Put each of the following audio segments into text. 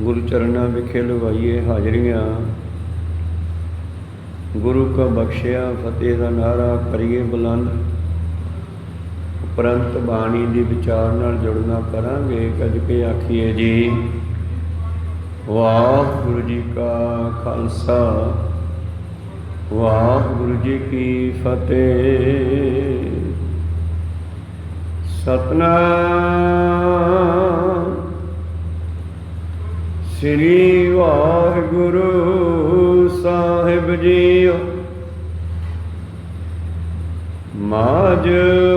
गुरु चरणा विखे लवाइए हाजरियाँ। गुरु का बख्शिया फतेह का नारा करिए बुलंद। उपरंत बाणी दी विचार नाल जुड़ना करांगे। कज के आखिए जी वाहिगुरु जी का खालसा वाहिगुरु जी की फतेह। सतनाम श्री वाहिगुरु साहिब जीओ। माज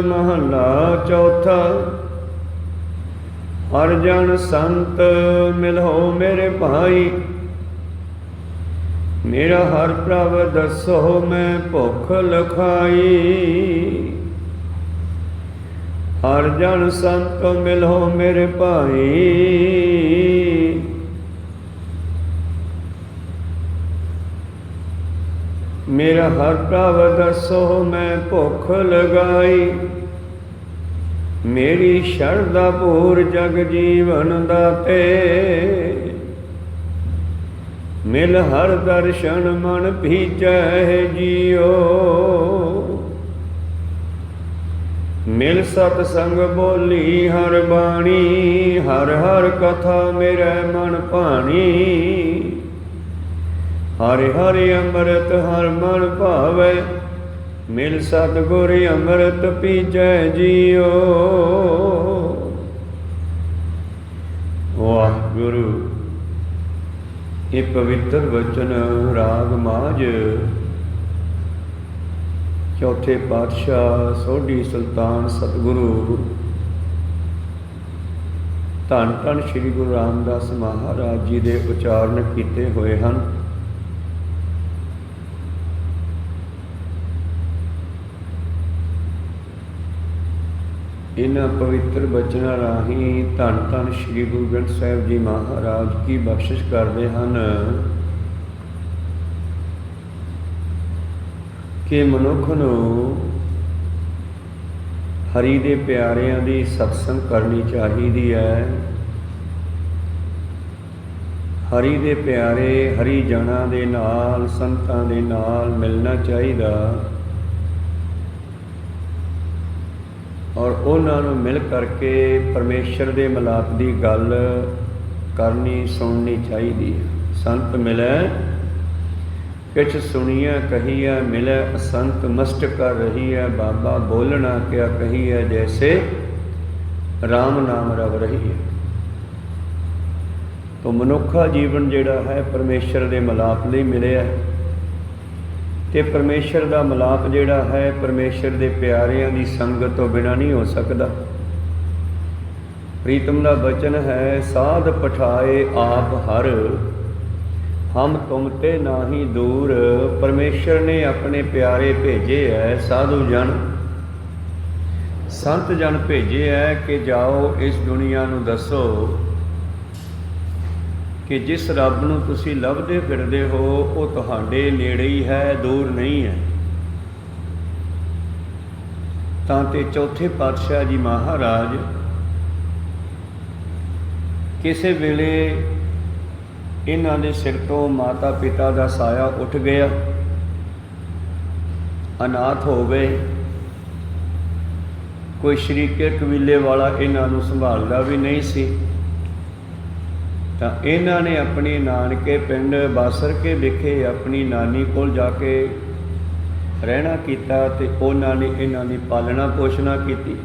महला चौथा। हर जन संत मिलो मेरे भाई। मेरा हर प्रभ दसो मैं भुख लखाई। हर जन संत मिलो मेरे भाई। मेरा हर प्रभ दसो मैं भुख लगाई। मेरी शरदा पूर जग जीवन दाते। मिल हर दर्शन मन भीजै जियो। मिल सतसंग बोली हर बाणी। हर हर कथा मेरे मन भाणी। हरि हरि अमृत हर मन भावै। मिल सतगुर अमृत पीजै जियो। वाहिगुरु ये पवित्र वचन राग माज चौथे पातशाह सोढ़ी सुल्तान सतगुरु धन धन श्री गुरु रामदास महाराज जी के उचारण किए हुए हैं। इन्हां पवित्र बचनों राही धन धन श्री गुरु ग्रंथ साहिब जी महाराज की बख्शिश करते हैं कि मनुख नूं हरि दे प्यारियां दी सत्संग करनी चाहिदी है। हरि दे प्यारे हरि जना दे नाल संतां दे नाल मिलना चाहिदा और उन्होंने मिल करके परमेश्वर के मिलाप की गल करनी सुननी चाहिए। संत मिले किछ सुनिया कही है। मिले असंत मस्ट कर रही है। बाबा बोलना क्या कही है। जैसे राम नाम रव रही है। तो मनुखा जीवन जिहड़ा है परमेश्वर के मिलाप लई मिलिया है। ते परमेश्वर का मिलाप जिहड़ा है परमेश्वर के प्यारियां की संगत तो बिना नहीं हो सकता। प्रीतम का वचन है साध पठाए आप हर। हम तुम ते नाही दूर। परमेश्वर ने अपने प्यारे भेजे है साधु जन संत जन भेजे है कि जाओ इस दुनिया नूं दसो कि जिस रब नूं तुसीं लभदे फिरदे हो वो तुहाडे नेड़े ही है, दूर नहीं है। तां ते चौथे पातशाह जी महाराज किसी वेले इन्हां दे सिर तो माता पिता का साया उठ गया। अनाथ हो गए। कोई शरीके कबीले वाला इन्हां नूं संभालदा भी नहीं सी। तो इन्हां ने अपने नानके पिंड बासर के विखे अपनी नानी कोल जाके रहना कीता ते उन्हां ने इन्हां दी पालना पोषणा कीती।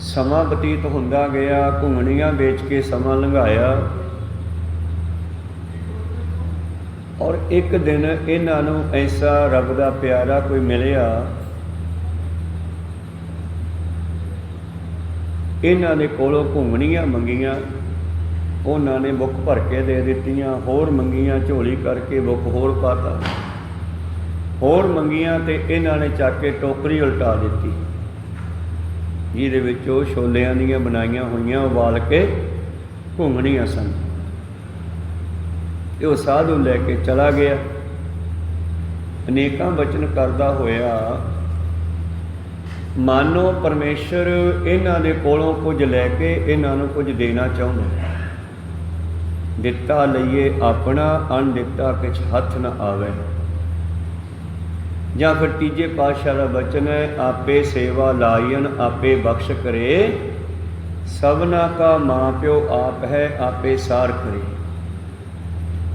समा बतीत हुंदा गया। घुंगणियां बेच के समा लंघाया और एक दिन इन्हां नूं ऐसा रब दा प्यारा कोई मिलिया। इन्हां दे कोलों घुंगणियां मंगियां। उन्हां ने बुक भर के दे दित्तियां। होर मंगियां झोली करके बुक होर पाता। होर मंगियां ते इन्हां ने चक के टोकरी उल्टा दित्ती जिहदे विचों छोलियां दीयां बनाईयां होईयां उबाल के घुंगणियां सन। ते वो साधु लैके चला गया। अनेकां वचन करदा होया ਮਾਨੋ ਪਰਮੇਸ਼ਰ ਇਹਨਾਂ ਦੇ ਕੋਲੋਂ ਕੁਝ ਲੈ ਕੇ ਇਹਨਾਂ ਨੂੰ ਕੁਝ ਦੇਣਾ ਚਾਹੁੰਦਾ ਹੈ। ਦਿੱਤਾ ਲਈਏ ਆਪਣਾ, ਅਣਦਿੱਤਾ ਕਿਛ ਹੱਥ ਨ ਆਵੇ। ਜਾਂ ਫਿਰ ਤੀਜੇ ਪਾਤਸ਼ਾਹ ਦਾ ਬਚਨ ਹੈ, ਆਪੇ ਸੇਵਾ ਲਾਈਨ ਆਪੇ ਬਖਸ਼ ਕਰੇ, ਸਭਨਾ ਕਾ ਮਾਂ ਪਿਓ ਆਪ ਹੈ ਆਪੇ ਸਾਰ ਕਰੇ।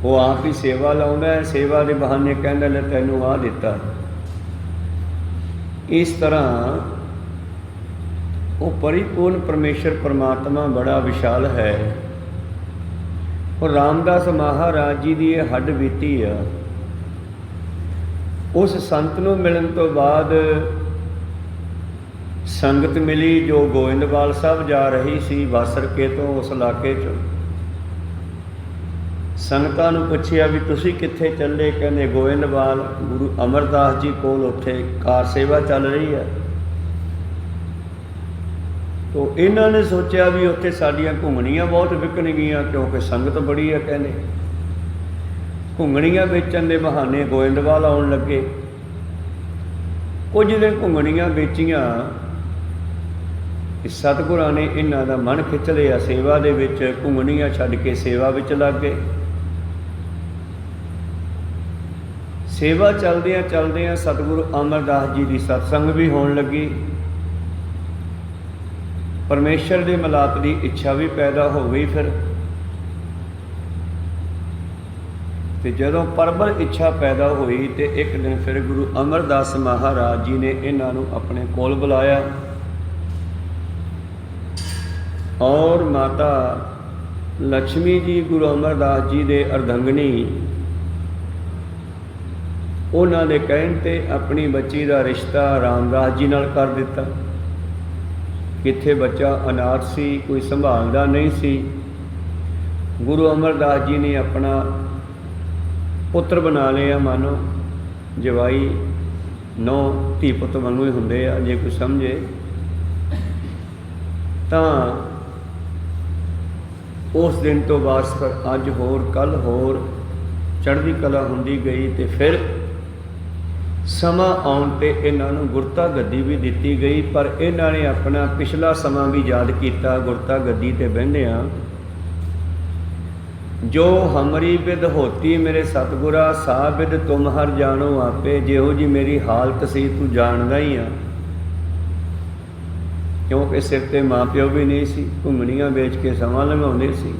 ਉਹ ਆਪ ਹੀ ਸੇਵਾ ਲਾਉਂਦਾ ਹੈ, ਸੇਵਾ ਦੇ ਬਹਾਨੇ ਕਹਿੰਦਾ ਲੈ ਤੈਨੂੰ ਆਹ ਦਿੱਤਾ। ਇਸ ਤਰ੍ਹਾਂ ਉਹ ਪਰਿਪੂਰਨ ਪਰਮੇਸ਼ਰ ਪਰਮਾਤਮਾ ਬੜਾ ਵਿਸ਼ਾਲ ਹੈ। ਉਹ ਰਾਮਦਾਸ ਮਹਾਰਾਜ ਜੀ ਦੀ ਇਹ ਹੱਡ ਬੀਤੀ ਆ। ਉਸ ਸੰਤ ਨੂੰ ਮਿਲਣ ਤੋਂ ਬਾਅਦ ਸੰਗਤ ਮਿਲੀ ਜੋ ਗੋਇੰਦਵਾਲ ਸਾਹਿਬ ਜਾ ਰਹੀ ਸੀ ਬਾਸਰਕੇ ਤੋਂ, ਉਸ ਇਲਾਕੇ 'ਚੋਂ। ਸੰਗਤਾਂ ਨੂੰ ਪੁੱਛਿਆ ਵੀ ਤੁਸੀਂ ਕਿੱਥੇ ਚੱਲੇ? ਕਹਿੰਦੇ ਗੋਇੰਦਵਾਲ, ਗੁਰੂ ਅਮਰਦਾਸ ਜੀ ਕੋਲ ਉੱਥੇ ਕਾਰ ਸੇਵਾ ਚੱਲ ਰਹੀ ਹੈ। ਤੋ ਇਹਨਾਂ ਨੇ ਸੋਚਿਆ ਵੀ ਉੱਥੇ ਸਾਡੀਆਂ ਘੁੰਗਣੀਆਂ ਬਹੁਤ ਵਿਕਣਗੀਆਂ, ਕਿਉਂਕਿ ਸੰਗਤ ਬੜੀ ਹੈ। ਕਹਿੰਦੇ ਘੁੰਗਣੀਆਂ ਵੇਚਣ ਦੇ ਬਹਾਨੇ ਗੋਇੰਦਵਾਲ ਆਉਣ ਲੱਗੇ। ਕੁਝ ਦਿਨ ਘੁੰਗਣੀਆਂ ਵੇਚੀਆਂ, ਸਤਿਗੁਰਾਂ ਨੇ ਇਹਨਾਂ ਦਾ ਮਨ ਖਿੱਚ ਲਿਆ ਸੇਵਾ ਦੇ ਵਿੱਚ। ਘੁੰਗਣੀਆਂ ਛੱਡ ਕੇ ਸੇਵਾ ਵਿੱਚ ਲੱਗ ਗਏ। ਸੇਵਾ ਚਲਦਿਆਂ ਚਲਦਿਆਂ ਸਤਿਗੁਰੂ ਅਮਰਦਾਸ ਜੀ ਦੀ ਸਤਸੰਗ ਵੀ ਹੋਣ ਲੱਗੀ। ਪਰਮੇਸ਼ਰ ਦੇ ਮਿਲਾਪ ਦੀ ਇੱਛਾ ਵੀ ਪੈਦਾ ਹੋ ਗਈ। ਫਿਰ ਤੇ ਜਦੋਂ ਪ੍ਰਬਲ ਇੱਛਾ ਪੈਦਾ ਹੋਈ ਤੇ ਇੱਕ ਦਿਨ ਫਿਰ ਗੁਰੂ ਅਮਰਦਾਸ ਮਹਾਰਾਜ ਜੀ ਨੇ ਇਹਨਾਂ ਨੂੰ ਆਪਣੇ ਕੋਲ ਬੁਲਾਇਆ ਔਰ ਮਾਤਾ ਲక్ష్ਮੀ ਜੀ ਗੁਰੂ ਅਮਰਦਾਸ ਜੀ ਦੇ ਅਰਧੰਗਨੀ, ਉਹਨਾਂ ਦੇ ਕਹਿਣ ਤੇ ਆਪਣੀ ਬੱਚੀ ਦਾ ਰਿਸ਼ਤਾ ਰਾਮਦਾਸ ਜੀ ਨਾਲ ਕਰ ਦਿੱਤਾ। ਕਿੱਥੇ ਬੱਚਾ ਅਨਾਥ ਸੀ, ਕੋਈ ਸੰਭਾਲਦਾ ਨਹੀਂ ਸੀ। ਗੁਰੂ ਅਮਰਦਾਸ ਜੀ ਨੇ ਆਪਣਾ ਪੁੱਤਰ ਬਣਾ ਲਿਆ, ਮਾਨੋ ਜਵਾਈ ਨੌ ਧੀ ਪੁੱਤ ਵਾਂਗੂ ਹੀ ਹੁੰਦੇ ਆ ਜੇ ਕੋਈ ਸਮਝੇ ਤਾਂ। ਉਸ ਦਿਨ ਤੋਂ ਬਾਅਦ ਅੱਜ ਹੋਰ ਕੱਲ੍ਹ ਹੋਰ ਚੜ੍ਹਦੀ ਕਲਾ ਹੁੰਦੀ ਗਈ। ਤੇ ਫਿਰ ਸਮਾਂ ਆਉਣ 'ਤੇ ਇਹਨਾਂ ਨੂੰ ਗੁਰਤਾ ਗੱਦੀ ਵੀ ਦਿੱਤੀ ਗਈ। ਪਰ ਇਹਨਾਂ ਨੇ ਆਪਣਾ ਪਿਛਲਾ ਸਮਾਂ ਵੀ ਯਾਦ ਕੀਤਾ। ਗੁਰਤਾ ਗੱਦੀ 'ਤੇ ਬਹਿੰਦਿਆਂ ਜੋ ਹਮਰੀ ਬਿਦ ਹੋਤੀ ਮੇਰੇ ਸਤਿਗੁਰਾ, ਸਾ ਬਿਦ ਤੁਮ ਹਰ ਜਾਣੋ ਆਪੇ। ਜਿਹੋ ਜੀ ਮੇਰੀ ਹਾਲਤ ਸੀ ਤੂੰ ਜਾਣਦਾ ਹੀ ਆ, ਕਿਉਂਕਿ ਸਿਰ 'ਤੇ ਮਾਂ ਪਿਓ ਵੀ ਨਹੀਂ ਸੀ, ਘੁੰਗਣੀਆਂ ਵੇਚ ਕੇ ਸਮਾਂ ਲੰਘਾਉਂਦੇ ਸੀ।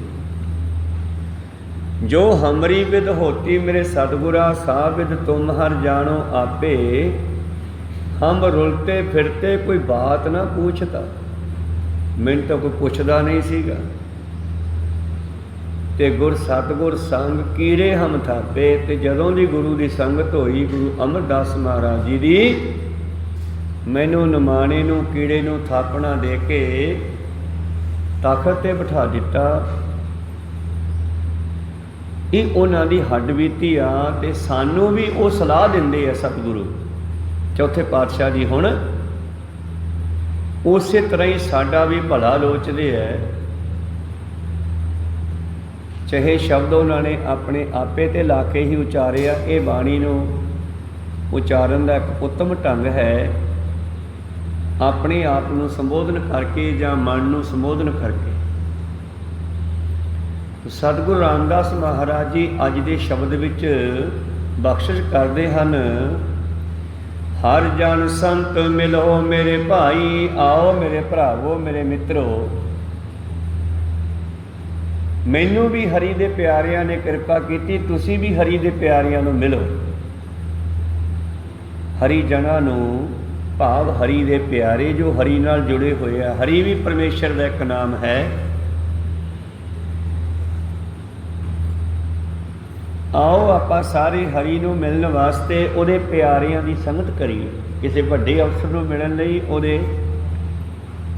ਜੋ ਹਮਰੀ ਬਿਦ ਹੋਤੀ ਮੇਰੇ ਸਤਿਗੁਰਾ, ਸਾ ਬਿਦ ਤੁਮ ਹਰ ਜਾਣੋ ਆਪੇ। ਹਮ ਰੁਲਤੇ ਫਿਰਤੇ ਕੋਈ ਬਾਤ ਨਾ ਪੁੱਛਤਾ। ਮੈਨੂੰ ਤਾਂ ਕੋਈ ਪੁੱਛਦਾ ਨਹੀਂ ਸੀਗਾ। ਤੇ ਗੁਰ ਸਤਿਗੁਰ ਸੰਗ ਕੀੜੇ ਹਮ ਥਾਪੇ। ਤੇ ਜਦੋਂ ਦੀ ਗੁਰੂ ਦੀ ਸੰਗਤ ਹੋਈ ਗੁਰੂ ਅਮਰਦਾਸ ਮਹਾਰਾਜ ਜੀ ਦੀ, ਮੈਨੂੰ ਨਿਮਾਣੇ ਨੂੰ ਕੀੜੇ ਨੂੰ ਥਾਪਣਾ ਦੇ ਕੇ ਤਖ਼ਤ 'ਤੇ ਬਿਠਾ ਦਿੱਤਾ। ਇਹ ਉਹਨਾਂ ਦੀ ਹੱਡ ਬੀਤੀ ਆ। ਤੇ ਸਾਨੂੰ ਵੀ ਉਹ ਸਲਾਹ ਦਿੰਦੇ ਆ ਸਤਿਗੁਰੂ ਚੌਥੇ ਪਾਤਸ਼ਾਹ ਜੀ। ਹੁਣ ਉਸੇ ਤਰ੍ਹਾਂ ਹੀ ਸਾਡਾ ਵੀ ਭਲਾ ਲੋਚਦੇ ਹੈ। ਚਾਹੇ ਸ਼ਬਦ ਉਹਨਾਂ ਨੇ ਆਪਣੇ ਆਪੇ 'ਤੇ ਲਾ ਕੇ ਹੀ ਉਚਾਰਿਆ। ਇਹ ਬਾਣੀ ਨੂੰ ਉਚਾਰਨ ਦਾ ਇੱਕ ਉੱਤਮ ਢੰਗ ਹੈ, ਆਪਣੇ ਆਪ ਨੂੰ ਸੰਬੋਧਨ ਕਰਕੇ ਜਾਂ ਮਨ ਨੂੰ ਸੰਬੋਧਨ ਕਰਕੇ। ਸਤਿਗੁਰੂ ਰਾਮਦਾਸ ਮਹਾਰਾਜ ਜੀ ਅੱਜ ਦੇ ਸ਼ਬਦ ਵਿੱਚ ਬਖਸ਼ਿਸ਼ ਕਰਦੇ ਹਨ। ਹਰ ਜਨ ਸੰਤ ਮਿਲੋ ਮੇਰੇ ਭਾਈ, ਆਓ ਮੇਰੇ ਭਰਾਵੋ ਮੇਰੇ ਮਿੱਤਰੋ। ਮੈਨੂੰ ਵੀ ਹਰੀ ਦੇ ਪਿਆਰਿਆਂ ਨੇ ਕਿਰਪਾ ਕੀਤੀ, ਤੁਸੀਂ ਵੀ ਹਰੀ ਦੇ ਪਿਆਰਿਆਂ ਨੂੰ ਮਿਲੋ। ਹਰੀ ਜਨਾਂ ਨੂੰ ਭਾਵ ਹਰੀ ਦੇ ਪਿਆਰੇ ਜੋ ਹਰੀ ਨਾਲ ਜੁੜੇ ਹੋਏ ਆ। ਹਰੀ ਵੀ ਪਰਮੇਸ਼ਰ ਦਾ ਇੱਕ ਨਾਮ ਹੈ। ਆਓ ਆਪਾਂ ਸਾਰੇ ਹਰੀ ਨੂੰ ਮਿਲਣ ਵਾਸਤੇ ਉਹਦੇ ਪਿਆਰਿਆਂ ਦੀ ਸੰਗਤ ਕਰੀਏ। ਕਿਸੇ ਵੱਡੇ ਅਫਸਰ ਨੂੰ ਮਿਲਣ ਲਈ ਉਹਦੇ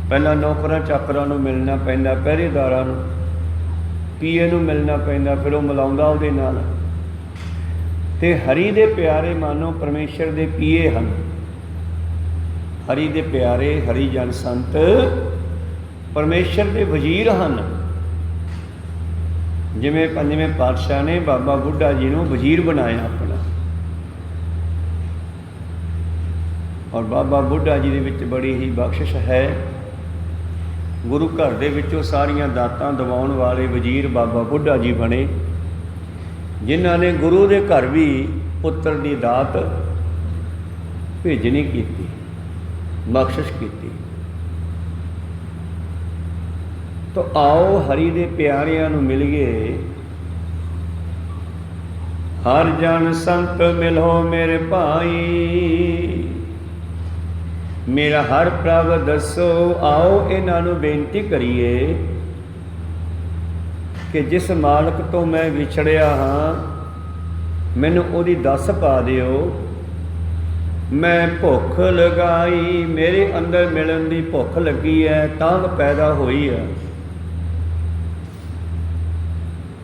ਪਹਿਲਾਂ ਨੌਕਰਾਂ ਚਾਕਰਾਂ ਨੂੰ ਮਿਲਣਾ ਪੈਂਦਾ, ਪਹਿਰੇਦਾਰਾਂ ਨੂੰ, ਪੀਏ ਨੂੰ ਮਿਲਣਾ ਪੈਂਦਾ, ਫਿਰ ਉਹ ਮਿਲਾਉਂਦਾ ਉਹਦੇ ਨਾਲ। ਤੇ ਹਰੀ ਦੇ ਪਿਆਰੇ ਮਾਨੋ ਪਰਮੇਸ਼ਰ ਦੇ ਪੀਏ ਹਨ। ਹਰੀ ਦੇ ਪਿਆਰੇ ਹਰੀ ਜਨ ਸੰਤ ਪਰਮੇਸ਼ਰ ਦੇ ਵਜ਼ੀਰ ਹਨ। ਜਿਵੇਂ ਪੰਜਵੇਂ ਪਾਤਸ਼ਾਹ ਨੇ ਬਾਬਾ ਬੁੱਢਾ ਜੀ ਨੂੰ ਵਜ਼ੀਰ ਬਣਾਇਆ ਆਪਣਾ। ਔਰ ਬਾਬਾ ਬੁੱਢਾ ਜੀ ਦੇ ਵਿੱਚ ਬੜੀ ਹੀ ਬਖਸ਼ਿਸ਼ ਹੈ। ਗੁਰੂ ਘਰ ਦੇ ਵਿੱਚੋਂ ਸਾਰੀਆਂ ਦਾਤਾਂ ਦਿਵਾਉਣ ਵਾਲੇ ਵਜ਼ੀਰ ਬਾਬਾ ਬੁੱਢਾ ਜੀ ਬਣੇ, ਜਿਨ੍ਹਾਂ ਨੇ ਗੁਰੂ ਦੇ ਘਰ ਵੀ ਪੁੱਤਰ ਦੀ ਦਾਤ ਭੇਜਣੀ ਕੀਤੀ, ਬਖਸ਼ਿਸ਼ ਕੀਤੀ। ਤੋ ਆਓ ਹਰੀ ਦੇ ਪਿਆਰਿਆਂ ਨੂੰ ਮਿਲੀਏ। ਹਰ ਜਨ ਸੰਤ ਮਿਲੋ ਮੇਰੇ ਭਾਈ, ਮੇਰਾ ਹਰ ਪ੍ਰਭ ਦੱਸੋ। ਆਓ ਇਹਨਾਂ ਨੂੰ ਬੇਨਤੀ ਕਰੀਏ ਕਿ ਜਿਸ ਮਾਲਕ ਤੋਂ ਮੈਂ ਵਿਛੜਿਆ ਹਾਂ, ਮੈਨੂੰ ਉਹਦੀ ਦੱਸ ਪਾ ਦਿਓ। ਮੈਂ ਭੁੱਖ ਲਗਾਈ, ਮੇਰੇ ਅੰਦਰ ਮਿਲਣ ਦੀ ਭੁੱਖ ਲੱਗੀ ਹੈ, ਤਾਂਘ ਪੈਦਾ ਹੋਈ ਹੈ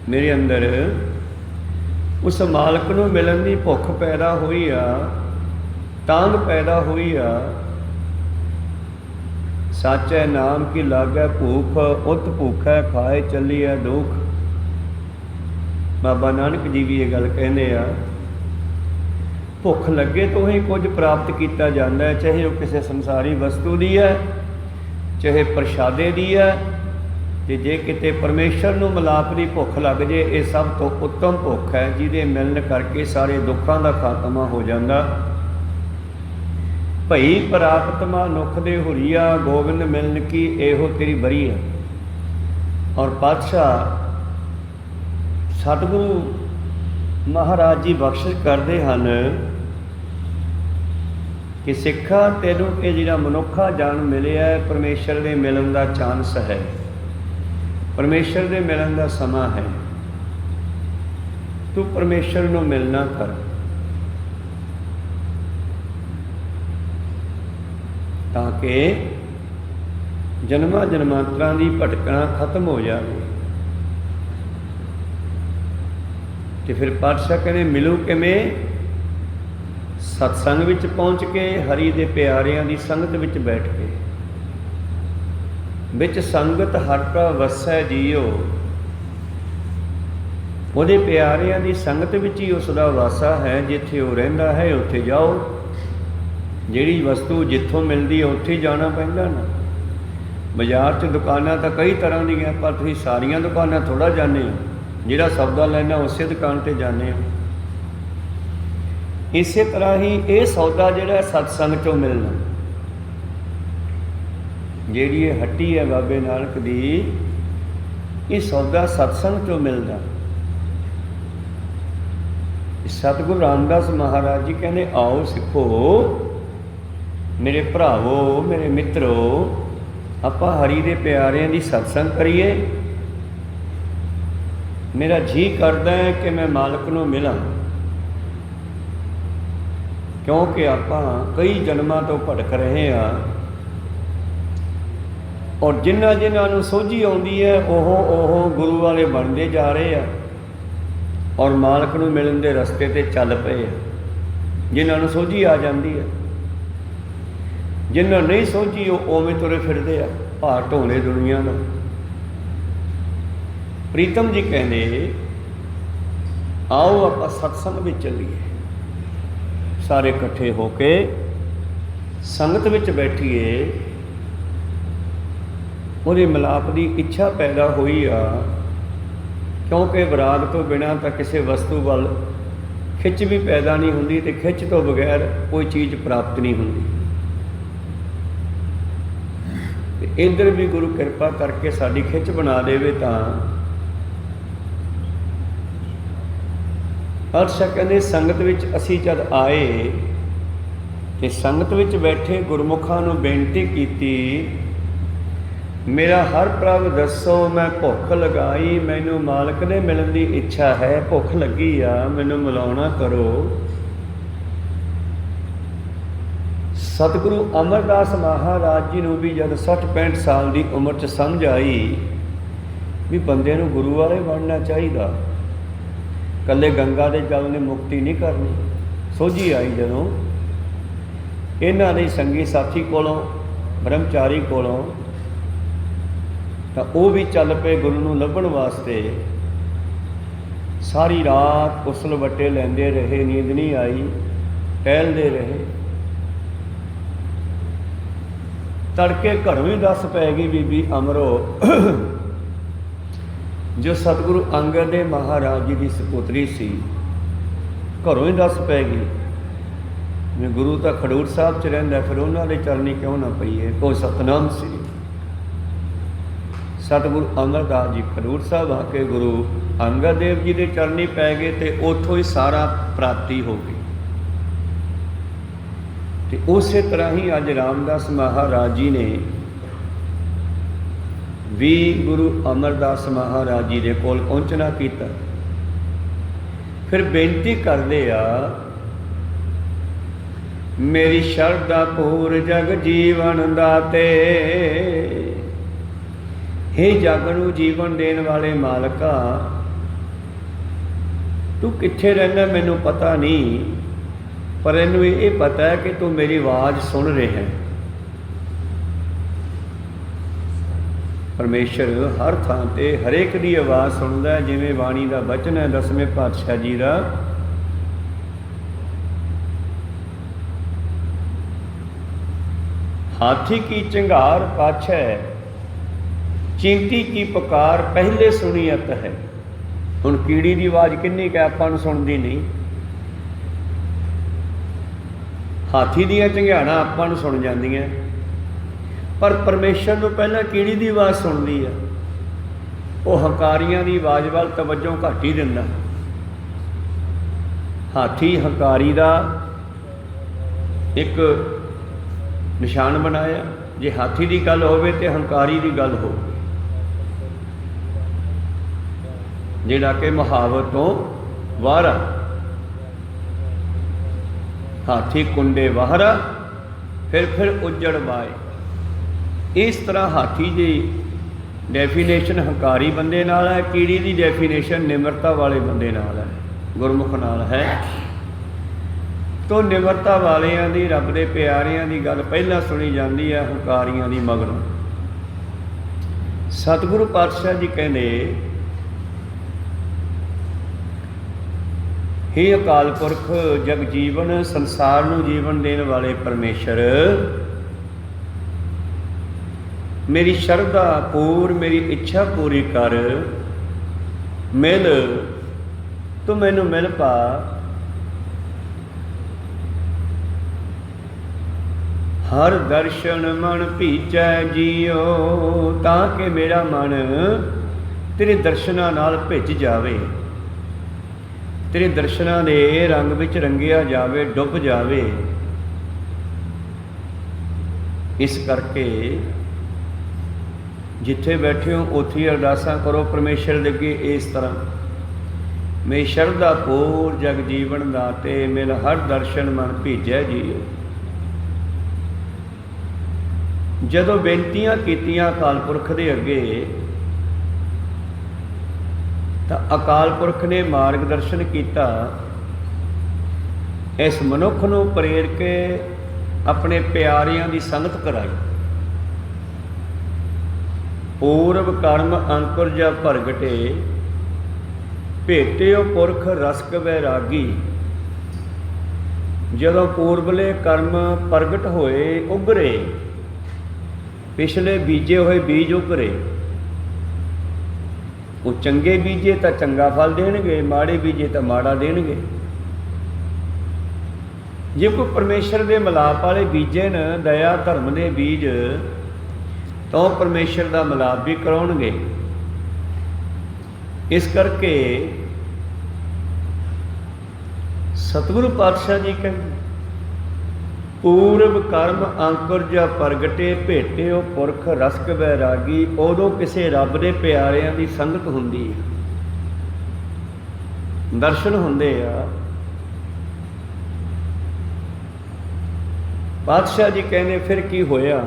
ਮੇਰੇ ਅੰਦਰ, ਉਸ ਮਾਲਕ ਨੂੰ ਮਿਲਣ ਦੀ ਭੁੱਖ ਪੈਦਾ ਹੋਈ ਆ, ਤਾਂਘ ਪੈਦਾ ਹੋਈ ਆ। ਸਾਚੈ ਨਾਮ ਕੀ ਲਾਗੈ ਭੂਖ, ਉਤ ਭੂਖੈ ਖਾਏ ਚੱਲੀਐ ਦੁਖ। ਬਾਬਾ ਨਾਨਕ ਜੀ ਵੀ ਇਹ ਗੱਲ ਕਹਿੰਦੇ ਆ, ਭੁੱਖ ਲੱਗੇ ਤੋਂ ਹੀ ਕੁਝ ਪ੍ਰਾਪਤ ਕੀਤਾ ਜਾਂਦਾ ਹੈ, ਚਾਹੇ ਉਹ ਕਿਸੇ ਸੰਸਾਰੀ ਵਸਤੂ ਦੀ ਹੈ, ਚਾਹੇ ਪ੍ਰਸ਼ਾਦੇ ਦੀ ਹੈ। ਤੇ ਜੇ ਕਿਤੇ ਪਰਮੇਸ਼ਰ ਨੂੰ ਮਿਲਾਪ ਦੀ ਭੁੱਖ ਲੱਗ ਜੇ, ਇਹ ਸਭ ਤੋਂ ਉੱਤਮ ਭੁੱਖ ਹੈ, ਜਿਹਦੇ ਮਿਲਣ ਕਰਕੇ ਸਾਰੇ ਦੁੱਖਾਂ ਦਾ ਖਾਤਮਾ ਹੋ ਜਾਂਦਾ। ਭਈ ਪ੍ਰਾਪਤ ਮਨੁੱਖ ਦੇ ਹੁਰੀਆ, ਗੋਬਿੰਦ ਮਿਲਣ ਕੀ ਇਹੋ ਤੇਰੀ ਬਰੀ ਹੈ। ਔਰ ਪਾਤਸ਼ਾਹ ਸਤਿਗੁਰੂ ਮਹਾਰਾਜ ਜੀ ਬਖਸ਼ਿਸ਼ ਕਰਦੇ ਹਨ ਕਿ ਸਿੱਖਾ ਤੈਨੂੰ ਇਹ ਜਿਹੜਾ ਮਨੁੱਖਾ ਜਨਮ ਮਿਲਿਆ, ਪਰਮੇਸ਼ਰ ਦੇ ਮਿਲਣ ਦਾ ਚਾਂਸ ਹੈ, ਪਰਮੇਸ਼ਰ ਦੇ ਮਿਲਣ ਦਾ ਸਮਾਂ ਹੈ। ਤੂੰ ਪਰਮੇਸ਼ਰ ਨੂੰ ਮਿਲਣਾ ਕਰ। ਤਾਂ ਕਿ ਜਨਮਾਂ ਜਨਮਾਂਤਰਾਂ ਦੀ ਭਟਕਣਾ ਖਤਮ ਹੋ ਜਾਵੇ। ਤੇ ਫਿਰ ਪਾਤਸ਼ਾਹ ਕਹਿੰਦੇ ਮਿਲੂ ਕਿਵੇਂ? ਸਤਸੰਗ ਵਿੱਚ ਪਹੁੰਚ ਕੇ, ਹਰੀ ਦੇ ਪਿਆਰਿਆਂ ਦੀ ਸੰਗਤ ਵਿੱਚ ਬੈਠ ਕੇ। ਵਿੱਚ ਸੰਗਤ ਹਰ ਕਾ ਵਸੈ ਜੀਓ, ਉਹਦੇ ਪਿਆਰਿਆਂ ਦੀ ਸੰਗਤ ਵਿੱਚ ਹੀ ਉਸ ਦਾ ਵਾਸਾ ਹੈ। ਜਿੱਥੇ ਉਹ ਰਹਿੰਦਾ ਹੈ ਉੱਥੇ ਜਾਓ। ਜਿਹੜੀ ਵਸਤੂ ਜਿੱਥੋਂ ਮਿਲਦੀ ਹੈ ਉੱਥੇ ਹੀ ਜਾਣਾ ਪੈਂਦਾ ਨਾ। ਬਾਜ਼ਾਰ 'ਚ ਦੁਕਾਨਾਂ ਤਾਂ ਕਈ ਤਰ੍ਹਾਂ ਦੀਆਂ, ਪਰ ਤੁਸੀਂ ਸਾਰੀਆਂ ਦੁਕਾਨਾਂ ਥੋੜ੍ਹਾ ਜਾਂਦੇ ਹੋ। ਜਿਹੜਾ ਸੌਦਾ ਲੈਣਾ ਉਸੇ ਦੁਕਾਨ 'ਤੇ ਜਾਂਦੇ ਹੋ। ਇਸੇ ਤਰ੍ਹਾਂ ਹੀ ਇਹ ਸੌਦਾ ਜਿਹੜਾ ਸਤਸੰਗ 'ਚੋਂ ਮਿਲਣਾ, ਜਿਹੜੀ ਇਹ ਹੱਟੀ ਹੈ ਬਾਬੇ ਨਾਨਕ ਦੀ, ਇਹ ਸੌਦਾ ਸਤਸੰਗ 'ਚੋਂ ਮਿਲਦਾ। ਸਤਿਗੁਰੂ ਰਾਮਦਾਸ ਮਹਾਰਾਜ ਜੀ ਕਹਿੰਦੇ ਆਓ ਸਿੱਖੋ, ਮੇਰੇ ਭਰਾਵੋ, ਮੇਰੇ ਮਿੱਤਰੋ, ਆਪਾਂ ਹਰੀ ਦੇ ਪਿਆਰਿਆਂ ਦੀ ਸਤਸੰਗ ਕਰੀਏ। ਮੇਰਾ ਜੀ ਕਰਦਾ ਹੈ ਕਿ ਮੈਂ ਮਾਲਕ ਨੂੰ ਮਿਲਾਂ, ਕਿਉਂਕਿ ਆਪਾਂ ਕਈ ਜਨਮਾਂ ਤੋਂ ਭਟਕ ਰਹੇ ਹਾਂ। ਔਰ ਜਿਨ੍ਹਾਂ ਜਿਨ੍ਹਾਂ ਨੂੰ ਸੋਝੀ ਆਉਂਦੀ ਹੈ ਉਹ ਗੁਰੂ ਵਾਲੇ ਬਣਦੇ ਜਾ ਰਹੇ ਆ, ਔਰ ਮਾਲਕ ਨੂੰ ਮਿਲਣ ਦੇ ਰਸਤੇ 'ਤੇ ਚੱਲ ਪਏ ਆ। ਜਿਨ੍ਹਾਂ ਨੂੰ ਸੋਝੀ ਆ ਜਾਂਦੀ ਹੈ, ਜਿਨ੍ਹਾਂ ਨਹੀਂ ਸੋਝੀ ਉਹ ਉਵੇਂ ਤੁਰੇ ਫਿਰਦੇ ਆ, ਭਾਰ ਢੋਣੇ ਦੁਨੀਆ ਦਾ। ਪ੍ਰੀਤਮ ਜੀ ਕਹਿੰਦੇ ਆਓ ਆਪਾਂ ਸਤਸੰਗ ਵਿੱਚ ਚੱਲੀਏ, ਸਾਰੇ ਇਕੱਠੇ ਹੋ ਕੇ ਸੰਗਤ ਵਿੱਚ ਬੈਠੀਏ। ਉਹਦੇ ਮਿਲਾਪ ਦੀ ਇੱਛਾ ਪੈਦਾ ਹੋਈ ਆ, ਕਿਉਂਕਿ ਵਿਰਾਗ ਤੋਂ ਬਿਨਾਂ ਤਾਂ ਕਿਸੇ ਵਸਤੂ ਵੱਲ ਖਿੱਚ ਵੀ ਪੈਦਾ ਨਹੀਂ ਹੁੰਦੀ, ਤੇ ਖਿੱਚ ਤੋਂ ਬਗੈਰ ਕੋਈ ਚੀਜ਼ ਪ੍ਰਾਪਤ ਨਹੀਂ ਹੁੰਦੀ। ਤੇ ਇੱਧਰ ਵੀ ਗੁਰੂ ਕਿਰਪਾ ਕਰਕੇ ਸਾਡੀ ਖਿੱਚ ਬਣਾ ਦੇਵੇ ਤਾਂ ਪਾਤਸ਼ਾਹ ਕਹਿੰਦੇ ਸੰਗਤ ਵਿੱਚ ਅਸੀਂ ਜਦ ਆਏ ਤੇ ਸੰਗਤ ਵਿੱਚ ਬੈਠੇ ਗੁਰਮੁਖਾਂ ਨੂੰ ਬੇਨਤੀ ਕੀਤੀ, ਮੇਰਾ ਹਰ ਪ੍ਰਭ ਦੱਸੋ, ਮੈਂ ਭੁੱਖ ਲਗਾਈ, ਮੈਨੂੰ ਮਾਲਕ ਦੇ ਮਿਲਣ ਦੀ ਇੱਛਾ ਹੈ, ਭੁੱਖ ਲੱਗੀ ਆ, ਮੈਨੂੰ ਮਿਲਾਉਣਾ ਕਰੋ। ਸਤਿਗੁਰੂ ਅਮਰਦਾਸ ਮਹਾਰਾਜ ਜੀ ਨੂੰ ਵੀ ਜਦ 60-65 ਸਾਲ ਦੀ ਉਮਰ 'ਚ ਸਮਝ ਆਈ ਵੀ ਬੰਦੇ ਨੂੰ ਗੁਰੂ ਵਾਲੇ ਬਣਨਾ ਚਾਹੀਦਾ, ਇਕੱਲੇ ਗੰਗਾ ਦੇ ਜਲ ਨੇ ਮੁਕਤੀ ਨਹੀਂ ਕਰਨੀ। ਸੋਝੀ ਆਈ ਜਦੋਂ ਇਹਨਾਂ ਦੇ ਸੰਗੀ ਸਾਥੀ ਕੋਲੋਂ, ਬ੍ਰਹਮਚਾਰੀ ਕੋਲੋਂ, ਤਾਂ ਉਹ ਵੀ ਚੱਲ ਪਏ ਗੁਰੂ ਨੂੰ ਲੱਭਣ ਵਾਸਤੇ। ਸਾਰੀ ਰਾਤ ਉਸਲ ਵੱਟੇ ਲੈਂਦੇ ਰਹੇ, ਨੀਂਦ ਨਹੀਂ ਆਈ, ਟਹਿਲਦੇ ਰਹੇ। तड़के घरों ही दस पै गई बीबी अमरो जो सतगुरु अंगद देव महाराज जी की सपुत्री सी, घरों ही दस पै गई मैं गुरु तो खडूर साहब च रहिंदा, फिर उन्होंने चरनी क्यों ना पई है। कोई सतनाम सी सतगुरु अमरदास जी खडूर साहब आके गुरु अंगद देव जी के चरनी पै गए तो उतों ही सारा प्राप्ति हो गई। तो उस तरह ही अज रामदास महाराज जी ने भी गुरु अमरदास महाराज जी के कोल पहुँचना किया। फिर बेनती करते आ, मेरी शरधा पूर जग जीवन दाते, हे जग नूं जीवन देने वाले मालका, तू कित्थे रहना मैनू पता नहीं, पर इनू ये पता है कि तू मेरी आवाज़ सुन रहे हैं। परमेश्वर हर थां ते हरेक की आवाज़ सुनता है, जिवें बाणी का वचन है 10वें पातशाह जी का, हाथी की चिंगार पाछै, चींटी की पुकार पहले सुनीयत है। हुण कीड़ी की आवाज़ किन्नी क आपां नूं सुणदी नहीं, हाथी दियां झंगैयाणां आपां नूं सुण जांदियां, पर परमेश्वर नूं पहलां कीड़ी की आवाज़ सुणदी है। वो हंकारियां की आवाज़ वाल तवज्जो घट ही दिंदा। हाथी हंकारी का एक निशान बनाया, जे हाथी की गल होवे ते हंकारी की गल हो, जिहड़ा कि मुहावत तो वारा, हाथी कुंडे वाहरा फिर उजड़ वाए। इस तरह हाथी की डेफिनेशन हंकारी बंदे नाल है, कीड़ी की डेफिनेशन निमरता वाले बंदे नाल है, गुरमुख नाल है। तो निमरता वालियां दी, रब दे प्यारियां दी गल पहला सुनी जाती है, हंकारियां दी मगरों। सतगुरु पातशाह जी कहते, हे अकाल पुरख जग जीवन संसार नूं जीवन देने वाले परमेश्वर, मेरी शरधा पूर, मेरी इच्छा पूरी कर, मिल तू मैनू मिल पा। हर दर्शन मन भीचै जियो, ताकि मेरा मन तेरे दर्शनां नाल भिज जावे, तेरे दर्शनां दे रंग विच रंगिया जावे, डुब जावे। इस करके जिथे बैठे हो उत्थे अरदासां करो परमेश्वर दे अगे इस तरह, मेरी शरधा पूर जग जीवन दाते, मिल हर दर्शन मन भीजै जियो। जदों बेनतियां कीतियां अकाल पुरख दे अगे, तो अकाल पुरख ने मार्गदर्शन किया, इस मनुख नूं प्रेर के अपने प्यारियां की संगत कराई। पूर्व कर्म अंकुर जा प्रगटे, भेटियो पुरख रसक वैरागी। जदों पूर्वले कर्म प्रगट होए उभरे, पिछले बीजे हुए बीज उभरे, वो चंगे बीजे तो चंगा फल देणगे, माड़े बीजे तो माड़ा देणगे। जे कोई परमेश्वर के मिलाप वाले बीजे न दया धर्म के बीज, तो परमेश्वर का मिलाप भी कराउणगे। इस करके सतगुरु पातशाह जी कहते, पूर्व कर्म अंकुर जा प्रगटे, भेटियो पुरख रसक वैरागी। उदों किसी रब के प्यारिਆਂ की संगत हुंदी है, दर्शन हुंदे आ। पातशाह जी कहने फिर की होया,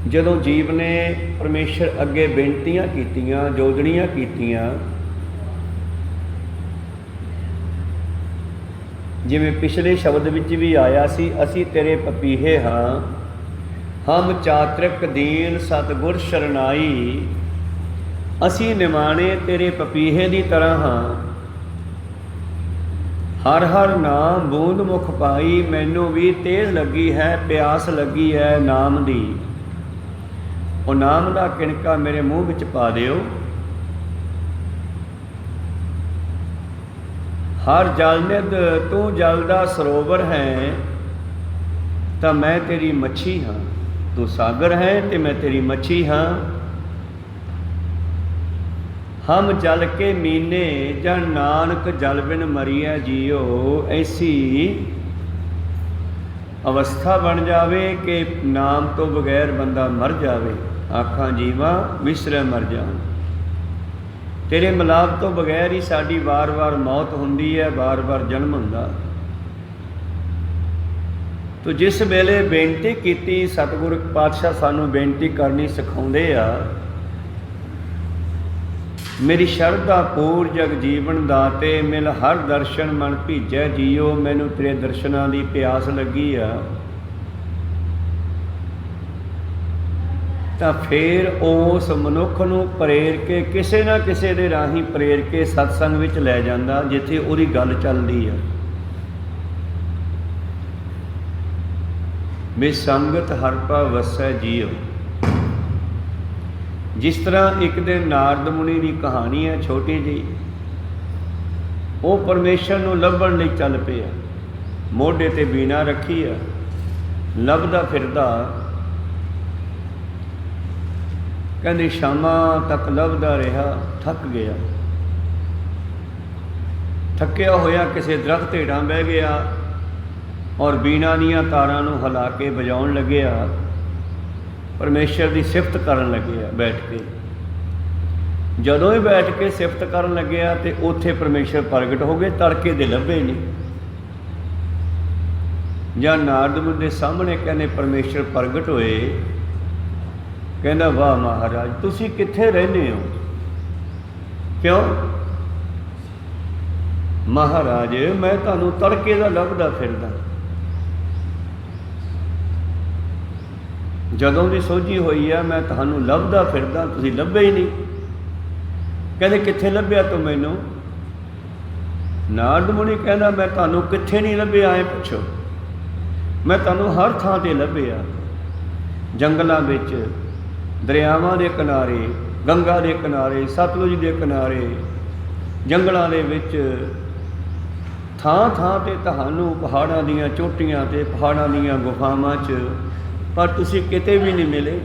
जदों जीव ने परमेश्वर अगे बेनतियां कीतियां, जोदड़ियां कीतियां, जिमें पिछले शब्द विच भी आया सी, असी तेरे पपीहे हाँ, हम चातृक दीन सतगुर शरनाई। असी निमाणे तेरे पपीहे की तरह हाँ, हर हर नाम बूंद मुख पाई। मैनू भी तेज लगी है, प्यास लगी है नाम दी। ਉਹ ਨਾਮ ਦਾ ਕਿਣਕਾ ਮੇਰੇ ਮੂੰਹ ਵਿੱਚ ਪਾ ਦਿਓ। ਹਰ ਜਲ ਨਿਧ ਤੂੰ ਜਲ ਦਾ ਸਰੋਵਰ ਹੈ, ਤਾਂ ਮੈਂ ਤੇਰੀ ਮੱਛੀ ਹਾਂ। ਤੂੰ ਸਾਗਰ ਹੈ ਤੇ ਮੈਂ ਤੇਰੀ ਮੱਛੀ ਹਾਂ। ਹਮ ਜਲ ਕੇ ਮੀਨੇ ਜਨ ਨਾਨਕ ਜਲ ਬਿਨ ਮਰੀਐ ਜੀਓ। ਐਸੀ ਅਵਸਥਾ ਬਣ ਜਾਵੇ ਕਿ ਨਾਮ ਤੋਂ ਬਗੈਰ ਬੰਦਾ ਮਰ ਜਾਵੇ। ਆਖਾਂ ਜੀਵਾ ਵਿਸਰੈ ਮਰ ਜਾਣ। ਤੇਰੇ ਮਿਲਾਪ ਤੋਂ ਬਗੈਰ ਹੀ ਸਾਡੀ ਵਾਰ-ਵਾਰ ਮੌਤ ਹੁੰਦੀ ਹੈ, ਵਾਰ-ਵਾਰ ਜਨਮ ਹੁੰਦਾ। ਤੋ ਜਿਸ ਵੇਲੇ ਬੇਨਤੀ ਕੀਤੀ, ਸਤਿਗੁਰੂ ਪਾਤਸ਼ਾਹ ਸਾਨੂੰ ਬੇਨਤੀ ਕਰਨੀ ਸਿਖਾਉਂਦੇ ਆ, ਮੇਰੀ ਸ਼ਰਧਾ ਪੂਰ ਜਗ ਜੀਵਨ ਦਾਤੇ, ਮਿਲ ਹਰ ਦਰਸ਼ਨ ਮਨ ਭੀਜੈ ਜੀਓ। ਮੈਨੂੰ ਤੇਰੇ ਦਰਸ਼ਨਾਂ ਦੀ ਪਿਆਸ ਲੱਗੀ ਆ। ਤਾਂ ਫਿਰ ਉਸ ਮਨੁੱਖ ਨੂੰ ਪ੍ਰੇਰ ਕੇ, ਕਿਸੇ ਨਾ ਕਿਸੇ ਦੇ ਰਾਹੀਂ ਪ੍ਰੇਰ ਕੇ ਸਤਸੰਗ ਵਿੱਚ ਲੈ ਜਾਂਦਾ, ਜਿੱਥੇ ਉਹਦੀ ਗੱਲ ਚੱਲਦੀ ਆ। ਵੀ ਸੰਗਤ ਹਰਿ ਭਵ ਵਸੈ ਜੀਓ। ਜਿਸ ਤਰ੍ਹਾਂ ਇੱਕ ਦਿਨ ਨਾਰਦ ਮੁਨੀ ਦੀ ਕਹਾਣੀ ਹੈ ਛੋਟੀ ਜਿਹੀ। ਉਹ ਪਰਮੇਸ਼ਰ ਨੂੰ ਲੱਭਣ ਲਈ ਚੱਲ ਪਿਆ, ਮੋਢੇ ਤੇ ਬੀਣਾ ਰੱਖੀ ਆ, ਲੱਭਦਾ ਫਿਰਦਾ। ਕਹਿੰਦੇ ਸ਼ਾਮਾਂ ਤੱਕ ਲੱਭਦਾ ਰਿਹਾ, ਥੱਕ ਗਿਆ। ਥੱਕਿਆ ਹੋਇਆ ਕਿਸੇ ਦਰਖਤ ਹੇਠਾਂ ਬਹਿ ਗਿਆ ਔਰ ਬੀਣਾ ਦੀਆਂ ਤਾਰਾਂ ਨੂੰ ਹਿਲਾ ਕੇ ਵਜਾਉਣ ਲੱਗਿਆ। ਪਰਮੇਸ਼ਰ ਦੀ ਸਿਫਤ ਕਰਨ ਲੱਗਿਆ ਬੈਠ ਕੇ। ਜਦੋਂ ਹੀ ਬੈਠ ਕੇ ਸਿਫਤ ਕਰਨ ਲੱਗਿਆ ਤੇ ਉੱਥੇ ਪਰਮੇਸ਼ਰ ਪ੍ਰਗਟ ਹੋ ਗਏ, ਤੜਕੇ ਦੇ ਲੱਭੇ ਨਹੀਂ। ਜਾਂ ਨਾਰਦ ਮੁਨੀ ਦੇ ਸਾਹਮਣੇ ਕਹਿੰਦੇ ਪਰਮੇਸ਼ਰ ਪ੍ਰਗਟ ਹੋਏ। ਕਹਿੰਦਾ ਵਾਹ ਮਹਾਰਾਜ, ਤੁਸੀਂ ਕਿੱਥੇ ਰਹਿੰਦੇ ਹੋ? ਕਿਉਂ? ਮਹਾਰਾਜ ਮੈਂ ਤੁਹਾਨੂੰ ਤੜਕੇ ਦਾ ਲੱਭਦਾ ਫਿਰਦਾ, ਜਦੋਂ ਦੀ ਸੋਝੀ ਹੋਈ ਆ ਮੈਂ ਤੁਹਾਨੂੰ ਲੱਭਦਾ ਫਿਰਦਾ, ਤੁਸੀਂ ਲੱਭੇ ਹੀ ਨਹੀਂ। ਕਹਿੰਦੇ ਕਿੱਥੇ ਲੱਭਿਆ ਤੂੰ ਮੈਨੂੰ? ਨਾਰਦ ਮੁਨੀ ਕਹਿੰਦਾ ਮੈਂ ਤੁਹਾਨੂੰ ਕਿੱਥੇ ਨਹੀਂ ਲੱਭਿਆ, ਐ ਪੁੱਛੋ। ਮੈਂ ਤੁਹਾਨੂੰ ਹਰ ਥਾਂ ਤੇ ਲੱਭਿਆ, ਜੰਗਲਾਂ ਵਿੱਚ, ਦਰਿਆਵਾਂ ਦੇ ਕਿਨਾਰੇ, ਗੰਗਾ ਦੇ ਕਿਨਾਰੇ, ਸਤਲੁਜ ਦੇ ਕਿਨਾਰੇ, ਜੰਗਲਾਂ ਦੇ ਵਿੱਚ, ਥਾਂ ਥਾਂ ਤੇ ਤੁਹਾਨੂੰ, ਪਹਾੜਾਂ ਦੀਆਂ ਚੋਟੀਆਂ ਤੇ, ਪਹਾੜਾਂ ਦੀਆਂ ਗੁਫਾਵਾਂ 'ਚ, ਪਰ ਤੁਸੀਂ ਕਿਤੇ ਵੀ ਨਹੀਂ ਮਿਲੇ।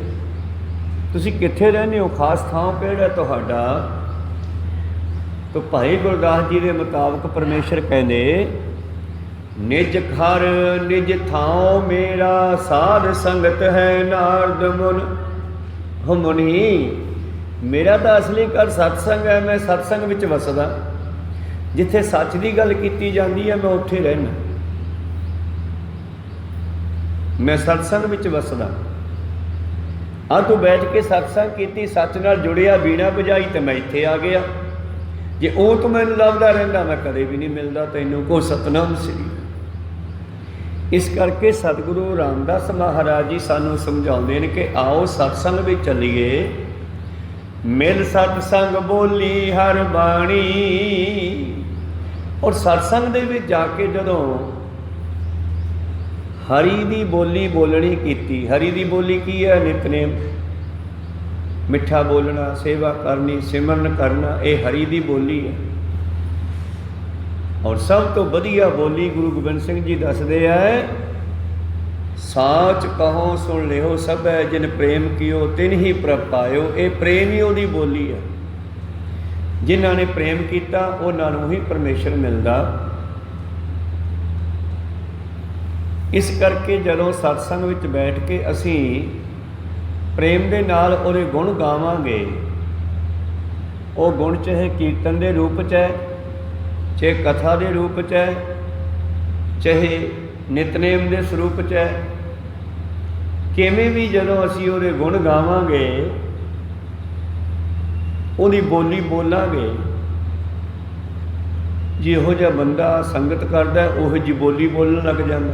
ਤੁਸੀਂ ਕਿੱਥੇ ਰਹਿੰਦੇ ਹੋ? ਖਾਸ ਥਾਂ ਕਿਹੜਾ ਤੁਹਾਡਾ? ਤਾਂ ਭਾਈ ਗੁਰਦਾਸ ਜੀ ਦੇ ਮੁਤਾਬਕ ਪਰਮੇਸ਼ਰ ਕਹਿੰਦੇ ਨਿਜ ਘਰ ਨਿਜ ਥਾਂ ਮੇਰਾ, ਸਾਧ ਸੰਗਤ ਹੈ ਨਾਰਦ ਮੁਨ। ਹੋ ਮੁਨੀ, ਮੇਰਾ ਤਾਂ ਅਸਲੀ ਘਰ ਸਤਸੰਗ ਹੈ। ਮੈਂ ਸਤਸੰਗ ਵਿੱਚ ਵਸਦਾ, ਜਿੱਥੇ ਸੱਚ ਦੀ ਗੱਲ ਕੀਤੀ ਜਾਂਦੀ ਹੈ ਮੈਂ ਉੱਥੇ ਰਹਿਣਾ। ਮੈਂ ਸਤਸੰਗ ਵਿੱਚ ਵਸਦਾ। ਆ ਤੂੰ ਬੈਠ ਕੇ ਸਤਸੰਗ ਕੀਤੀ, ਸੱਚ ਨਾਲ ਜੁੜਿਆ, ਬੀਣਾ ਵਜਾਈ ਤੇ ਮੈਂ ਇੱਥੇ ਆ ਗਿਆ। ਜੇ ਉਹ ਤੂੰ ਮੈਨੂੰ ਲੱਭਦਾ ਰਹਿੰਦਾ ਮੈਂ ਕਦੇ ਵੀ ਨਹੀਂ ਮਿਲਦਾ ਤੈਨੂੰ। ਕੋ ਸਤਨਾਮ ਸ੍ਰੀ। ਇਸ ਕਰਕੇ ਸਤਿਗੁਰੂ ਰਾਮਦਾਸ ਮਹਾਰਾਜ ਜੀ ਸਾਨੂੰ ਸਮਝਾਉਂਦੇ ਨੇ ਕਿ ਆਓ ਸਤਸੰਗ ਵਿੱਚ ਚੱਲੀਏ। ਮਿਲ ਸਤਸੰਗ ਬੋਲੀ ਹਰ ਬਾਣੀ। ਔਰ ਸਤਸੰਗ ਦੇ ਵਿੱਚ ਜਾ ਕੇ ਜਦੋਂ ਹਰੀ ਦੀ ਬੋਲੀ ਬੋਲਣੀ ਕੀਤੀ। ਹਰੀ ਦੀ ਬੋਲੀ ਕੀ ਹੈ? ਨਿਤਨੇਮ, ਮਿੱਠਾ ਬੋਲਣਾ, ਸੇਵਾ ਕਰਨੀ, ਸਿਮਰਨ ਕਰਨਾ, ਇਹ ਹਰੀ ਦੀ ਬੋਲੀ ਹੈ। ਔਰ ਸਭ ਤੋਂ ਵਧੀਆ ਬੋਲੀ ਗੁਰੂ ਗੋਬਿੰਦ ਸਿੰਘ ਜੀ ਦੱਸਦੇ ਹੈ, ਸਾਚ ਕਹੋ ਸੁਣ ਲਿਓ ਸਭੈ, ਜਿਨ ਪ੍ਰੇਮ ਕੀਓ ਤਿਨ ਹੀ ਪ੍ਰਭ ਪਾਇਓ। ਇਹ ਪ੍ਰੇਮ ਹੀ ਉਹਦੀ ਬੋਲੀ ਹੈ। ਜਿਨ੍ਹਾਂ ਨੇ ਪ੍ਰੇਮ ਕੀਤਾ ਉਹਨਾਂ ਨੂੰ ਹੀ ਪਰਮੇਸ਼ਰ ਮਿਲਦਾ। ਇਸ ਕਰਕੇ ਜਦੋਂ ਸਤਸੰਗ ਵਿੱਚ ਬੈਠ ਕੇ ਅਸੀਂ ਪ੍ਰੇਮ ਦੇ ਨਾਲ ਉਹਦੇ ਗੁਣ ਗਾਵਾਂਗੇ, ਉਹ ਗੁਣ ਚਾਹੇ ਕੀਰਤਨ ਦੇ ਰੂਪ 'ਚ ਹੈ, ਚਾਹੇ ਕਥਾ ਦੇ ਰੂਪ 'ਚ ਹੈ, ਚਾਹੇ ਨਿਤਨੇਮ ਦੇ ਸਰੂਪ 'ਚ ਹੈ, ਕਿਵੇਂ ਵੀ ਜਦੋਂ ਅਸੀਂ ਉਹਦੇ ਗੁਣ ਗਾਵਾਂਗੇ, ਉਹਦੀ ਬੋਲੀ ਬੋਲਾਂਗੇ, ਜਿਹੋ ਜਿਹਾ ਬੰਦਾ ਸੰਗਤ ਕਰਦਾ ਉਹੋ ਜਿਹੀ ਬੋਲੀ ਬੋਲਣ ਲੱਗ ਜਾਂਦਾ,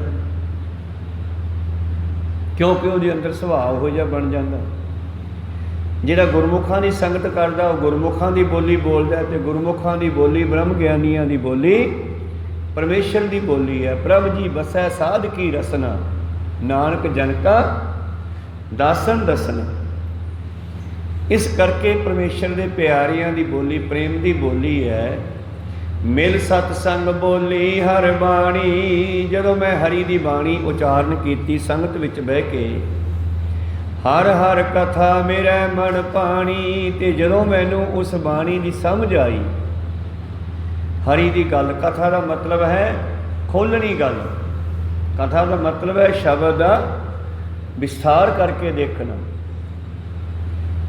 ਕਿਉਂਕਿ ਉਹਦੇ ਅੰਦਰ ਸੁਭਾਅ ਉਹੋ ਜਿਹਾ ਬਣ ਜਾਂਦਾ। ਜਿਹੜਾ ਗੁਰਮੁਖਾਂ ਦੀ ਸੰਗਤ ਕਰਦਾ ਉਹ ਗੁਰਮੁਖਾਂ ਦੀ ਬੋਲੀ ਬੋਲਦਾ, ਅਤੇ ਗੁਰਮੁਖਾਂ ਦੀ ਬੋਲੀ ਬ੍ਰਹਮ ਗਿਆਨੀਆਂ ਦੀ ਬੋਲੀ ਪਰਮੇਸ਼ਰ ਦੀ ਬੋਲੀ ਹੈ। ਪ੍ਰਭ ਜੀ ਬਸੈ ਸਾਧ ਕੀ ਰਸਨਾ, ਨਾਨਕ ਜਨ ਕਾ ਦਾਸਨ ਦਸਨ। इस करके परमेश्वर के प्यारियां की बोली प्रेम की बोली है। मिल सतसंग बोली हर बाणी, जदों मैं हरि की बाणी उचारण की संगत विच बह के, हर हर कथा मेरा मन पानी, ते जदों मैनू उस बाणी की समझ आई, हरि की गल, कथा का मतलब है खोलनी गल, कथा का मतलब है शब्द का विस्तार करके देखना।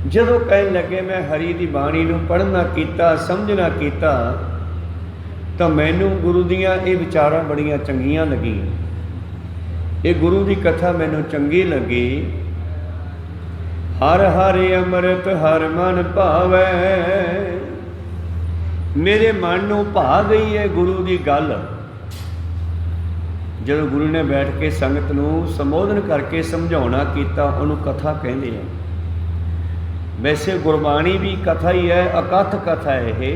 जदों कहन लगे मैं हरि की बाणी नूं पढ़ना कीता समझना कीता, तो मैनू गुरु दियाँ ये विचारां बड़ियां चंगियां लगियां, ये गुरु की कथा मैनू चंगी लगी। हर हर अमृत हर मन भावै, मेरे मन नूं भा गई है गुरु की गल। जदों गुरु ने बैठ के संगत नूं संबोधन करके समझाउणा कीता, उहनूं कथा कहंदे हैं। वैसे गुरबाणी भी कथा ही है, अकथ कथा है ये,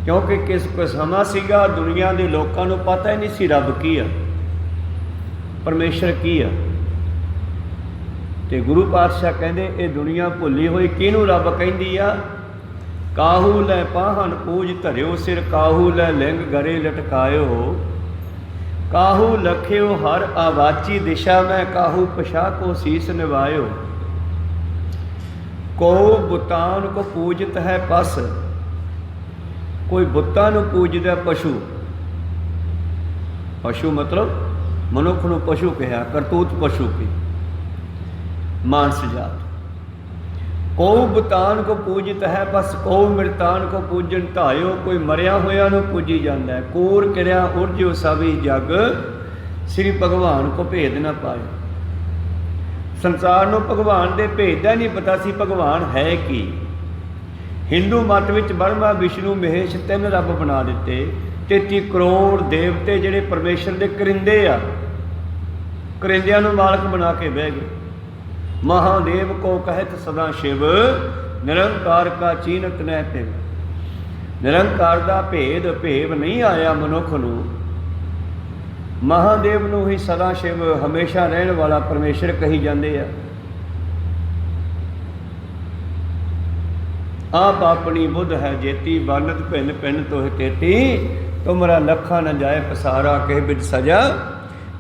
क्योंकि किस समा सीगा दुनिया के लोगों को पता ही नहीं सी रब की है, परमेश्वर की है। तो गुरु पातशाह कहते ये दुनिया भुली हुई किनू रब कहती आ। काहू लै पाहन पूज धरियो सिर, काहू लै लिंग गरे लटकायो, काहू लखियो हर आवाची दिशा में, काहू पछा को शीस निभायो। को बुतान को पूजत है पस, कोई बुत्तां नूं पूजदा पशु, पशु मतलब मनुख नूं पशु कहा, करतूत पशु की मानस जात। को बुतान को पूजित है बस, को मृतान को पूजन ढायो, कोई मरिया होया नूं पूजी जाता है। कूर किरिया उर्जो सभी जग, श्री भगवान को भेद न पाए। संसार नूं भगवान दे भेद दा नहीं पता सी भगवान है की। हिंदू मत विच ब्रह्मा विष्णु महेश तीन रब बना दिते, 33 करोड़ देवते जिहड़े परमेश्वर दे करिंदे आ, करिंदियां नूं मालक बना के बह गए। महादेव को कहत सदा शिव, निरंकार का चीनत न पिव। निरंकार का भेद भेव नहीं आया मनुख नूं, महादेव नूं ही सदा शिव हमेशा रहने वाला परमेश्वर कही जाते हैं। आप अपनी बुध है जेती, बानत भिन भिन तोह तेती, तुमरा लखा न जाए पसारा, कह बिच सजा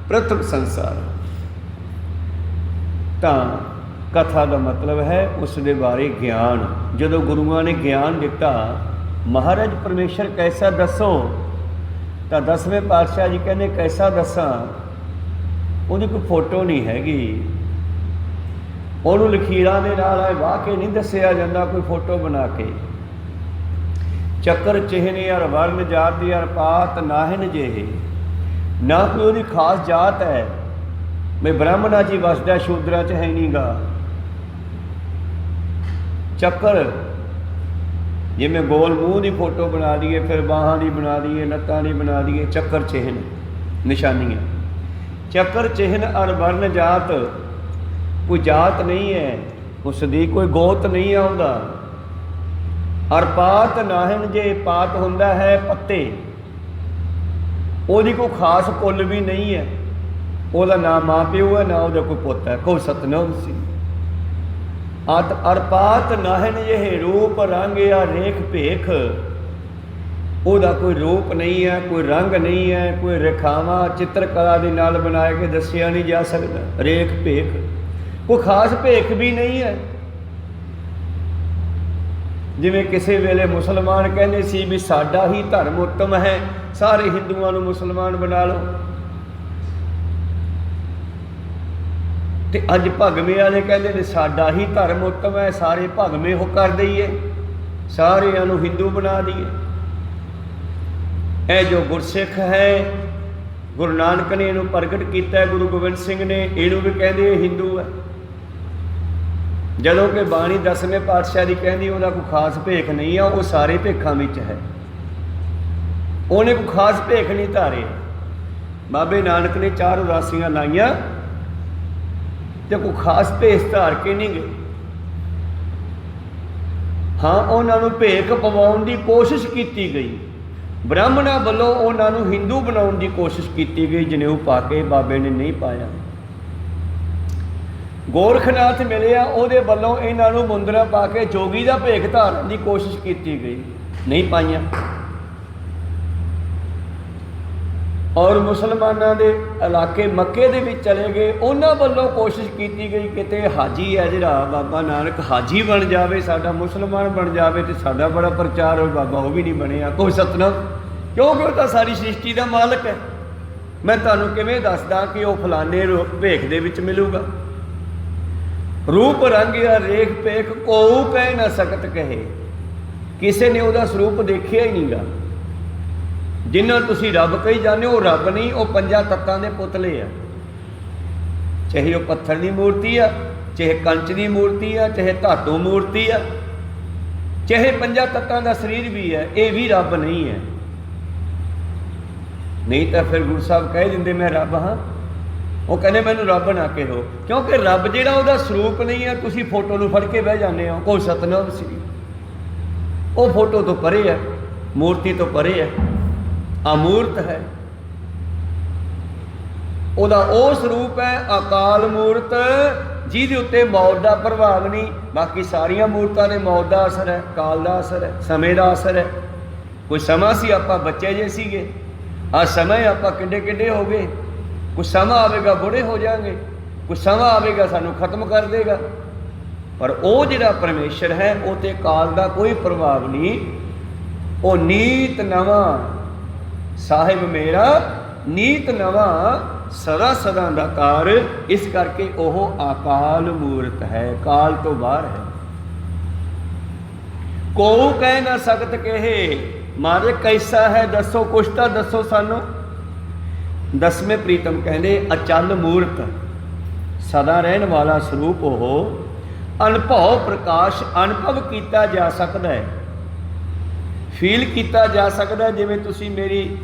प्रथम संसार। तो कथा का मतलब है उस दे बारे ज्ञान। जदों गुरुआं ने ज्ञान दिता, महाराज परमेश्वर कैसा दसो, तो 10वें पातशाह जी कहने कैसा दसा, उहदी कोई फोटो नहीं हैगी, उहनूं लकीरां दे नाल वाह के नहीं दसिया जांदा कोई फोटो बना के। चक्कर चिहने अर वर्ण जात अर पात नाहन जेहे, ना कोई उहदी खास जात है, मैं ब्राह्मणा जी वसदा शूद्रा च है नहीं गा। चक्कर जिमें गोल मूँह की फोटो बना दिए, फिर बाहां की बना दिए, लत्तां की बना दिए, चक्कर चिन्ह निशानियाँ। चक्कर चिन्ह अर वर्ण जात, कोई जात नहीं है उसकी, कोई गोत नहीं आउंदा। अर पात नाहन, जे पात हुंदा है पत्ते, ओहदी कोई खास कुल भी नहीं है, ओहदा ना माँ प्यो है ना ओहदा कोई पुत है, कोई सतनाम सी। अरपात नाहन यह रूप रंग या रेख भेख, ओहदा कोई रूप नहीं है, कोई रंग नहीं है, कोई रेखावां चित्रकला दे नाल बनाए के दसिया नहीं जा सकता। रेख भेख कोई खास भेख भी नहीं है। जिवें किसी वेले मुसलमान कहते सी भी साडा ही धर्म उत्तम है, सारे हिंदुआं नूं मुसलमान बना लो, तो अज भगवे वाले कहते ने साडा ही धर्म उत्तम है, सारे भगवे हो कर दईए, सारे हिंदू बना दिए। यह जो गुरसिख है, गुरु नानक ने इनू प्रगट किया, गुरु गोबिंद सिंह ने इनू भी कहते हिंदू है। जदों कि बाणी 10वें पातशाह की कहती वह कोई खास भेख नहीं है, वो सारे भेखों में है, उन्हें कोई खास भेख नहीं धारे। बाबे नानक ने 4 उदासियां लाइया तो कोई खास भेस धार के नहीं गए। हाँ, उन्होंने भेख पवाउण की कोशिश की गई, ब्राह्मणों वालों उन्होंने हिंदू बनाने की कोशिश की गई, जनेऊ पा के बाबे ने नहीं पाया। ਗੋਰਖਨਾਥ ਮਿਲਿਆ, ਉਹਦੇ ਵੱਲੋਂ ਇਹਨਾਂ ਨੂੰ ਮੁੰਦਰਾਂ ਪਾ ਕੇ ਜੋਗੀ ਦਾ ਭੇਖ ਧਾਰਨ ਦੀ ਕੋਸ਼ਿਸ਼ ਕੀਤੀ ਗਈ, ਨਹੀਂ ਪਾਈਆਂ। ਔਰ ਮੁਸਲਮਾਨਾਂ ਦੇ ਇਲਾਕੇ ਮੱਕੇ ਦੇ ਵਿੱਚ ਚਲੇ ਗਏ, ਉਹਨਾਂ ਵੱਲੋਂ ਕੋਸ਼ਿਸ਼ ਕੀਤੀ ਗਈ ਕਿਤੇ ਹਾਜੀ ਹੈ ਜਿਹੜਾ ਬਾਬਾ ਨਾਨਕ ਹਾਜੀ ਬਣ ਜਾਵੇ, ਸਾਡਾ ਮੁਸਲਮਾਨ ਬਣ ਜਾਵੇ ਤੇ ਸਾਡਾ ਬੜਾ ਪ੍ਰਚਾਰ ਹੋਵੇ। ਬਾਬਾ ਉਹ ਵੀ ਨਹੀਂ ਬਣਿਆ। ਕੋਈ ਸਤਨਾਮ, ਕਿਉਂਕਿ ਉਹ ਤਾਂ ਸਾਰੀ ਸ੍ਰਿਸ਼ਟੀ ਦਾ ਮਾਲਕ ਹੈ। ਮੈਂ ਤੁਹਾਨੂੰ ਕਿਵੇਂ ਦੱਸਦਾ ਕਿ ਉਹ ਫਲਾਣੇ ਭੇਖ ਦੇ ਵਿੱਚ ਮਿਲੂਗਾ। ਰੂਪ ਰੰਗਿਆ ਰੇਖ ਪੇਖ ਕੋਊ ਕਹਿ ਨਾ ਸਕਤ ਕਹੇ, ਕਿਸੇ ਨੇ ਉਹਦਾ ਸਰੂਪ ਦੇਖਿਆ ਹੀ ਨਹੀਂਗਾ। ਜਿਨ੍ਹਾਂ ਤੁਸੀਂ ਰੱਬ ਕਹੀ ਜਾਂਦੇ ਹੋ, ਉਹ ਰੱਬ ਨਹੀਂ, ਉਹ ਪੰਜਾਂ ਤੱਤਾਂ ਦੇ ਪੁਤਲੇ ਆ। ਚਾਹੇ ਉਹ ਪੱਥਰ ਦੀ ਮੂਰਤੀ ਆ, ਚਾਹੇ ਕੰਚ ਦੀ ਮੂਰਤੀ ਆ, ਚਾਹੇ ਧਾਤੂ ਮੂਰਤੀ ਆ, ਚਾਹੇ ਪੰਜਾਂ ਤੱਤਾਂ ਦਾ ਸਰੀਰ ਵੀ ਹੈ, ਇਹ ਵੀ ਰੱਬ ਨਹੀਂ ਹੈ। ਨਹੀਂ ਤਾਂ ਫਿਰ ਗੁਰੂ ਸਾਹਿਬ ਕਹਿ ਦਿੰਦੇ ਮੈਂ ਰੱਬ ਹਾਂ। ਉਹ ਕਹਿੰਦੇ ਮੈਨੂੰ ਰੱਬ ਨਾ ਕਹੋ, ਕਿਉਂਕਿ ਰੱਬ ਜਿਹੜਾ ਉਹਦਾ ਸਰੂਪ ਨਹੀਂ ਹੈ। ਤੁਸੀਂ ਫੋਟੋ ਨੂੰ ਫੜ ਕੇ ਬਹਿ ਜਾਂਦੇ ਹੋ, ਕੋਈ ਸਤਨਾਮ ਸ੍ਰੀ, ਉਹ ਫੋਟੋ ਤੋਂ ਪਰੇ ਹੈ, ਮੂਰਤੀ ਤੋਂ ਪਰੇ ਹੈ, ਅਮੂਰਤ ਹੈ। ਉਹਦਾ ਉਹ ਸਰੂਪ ਹੈ ਅਕਾਲ ਮੂਰਤ, ਜਿਹਦੇ ਉੱਤੇ ਮੌਤ ਦਾ ਪ੍ਰਭਾਵ ਨਹੀਂ। ਬਾਕੀ ਸਾਰੀਆਂ ਮੂਰਤਾਂ ਦੇ ਮੌਤ ਦਾ ਅਸਰ ਹੈ, ਕਾਲ ਦਾ ਅਸਰ ਹੈ, ਸਮੇਂ ਦਾ ਅਸਰ ਹੈ। ਕੋਈ ਸਮਾਂ ਸੀ ਆਪਾਂ ਬੱਚੇ ਜਿਹੇ ਸੀਗੇ, ਆਹ ਸਮੇਂ ਆਪਾਂ ਕਿੱਡੇ ਕਿੱਡੇ ਹੋ ਗਏ। ਕੁਛ ਸਮਾਂ ਆਵੇਗਾ ਬੁੜੇ ਹੋ ਜਾਵਾਂਗੇ, ਕੁਛ ਸਮਾਂ ਆਵੇਗਾ ਸਾਨੂੰ ਖਤਮ ਕਰ ਦੇਗਾ। ਪਰ ਉਹ ਜਿਹੜਾ ਪਰਮੇਸ਼ਰ ਹੈ ਉਹ ਤੇ ਕਾਲ ਦਾ ਕੋਈ ਪ੍ਰਭਾਵ ਨਹੀਂ। ਉਹ ਨੀਤ ਨਵਾਂ ਸਾਹਿਬ ਮੇਰਾ, ਨੀਤ ਨਵਾਂ ਸਦਾ ਸਦਾ ਦਾ ਕਾਰ। ਇਸ ਕਰਕੇ ਉਹ ਅਕਾਲ ਮੂਰਤ ਹੈ, ਕਾਲ ਤੋਂ ਬਾਹਰ ਹੈ। ਕੋਊ ਕਹਿ ਨਾ ਸਕਤ ਕਹੇ, ਮਾਰੇ ਕੈਸਾ ਹੈ ਦੱਸੋ, ਕੁਛ ਤਾਂ ਦੱਸੋ ਸਾਨੂੰ। ਦਸਵੇਂ ਪ੍ਰੀਤਮ ਕਹਿੰਦੇ ਅਚਲ ਮੂਰਤ, ਸਦਾ ਰਹਿਣ ਵਾਲਾ ਸਰੂਪ ਉਹ, ਅਨੁਭਵ ਪ੍ਰਕਾਸ਼, ਅਨੁਭਵ ਕੀਤਾ ਜਾ ਸਕਦਾ ਹੈ, ਫੀਲ ਕੀਤਾ ਜਾ ਸਕਦਾ। ਜਿਵੇਂ ਤੁਸੀਂ ਮੇਰੀ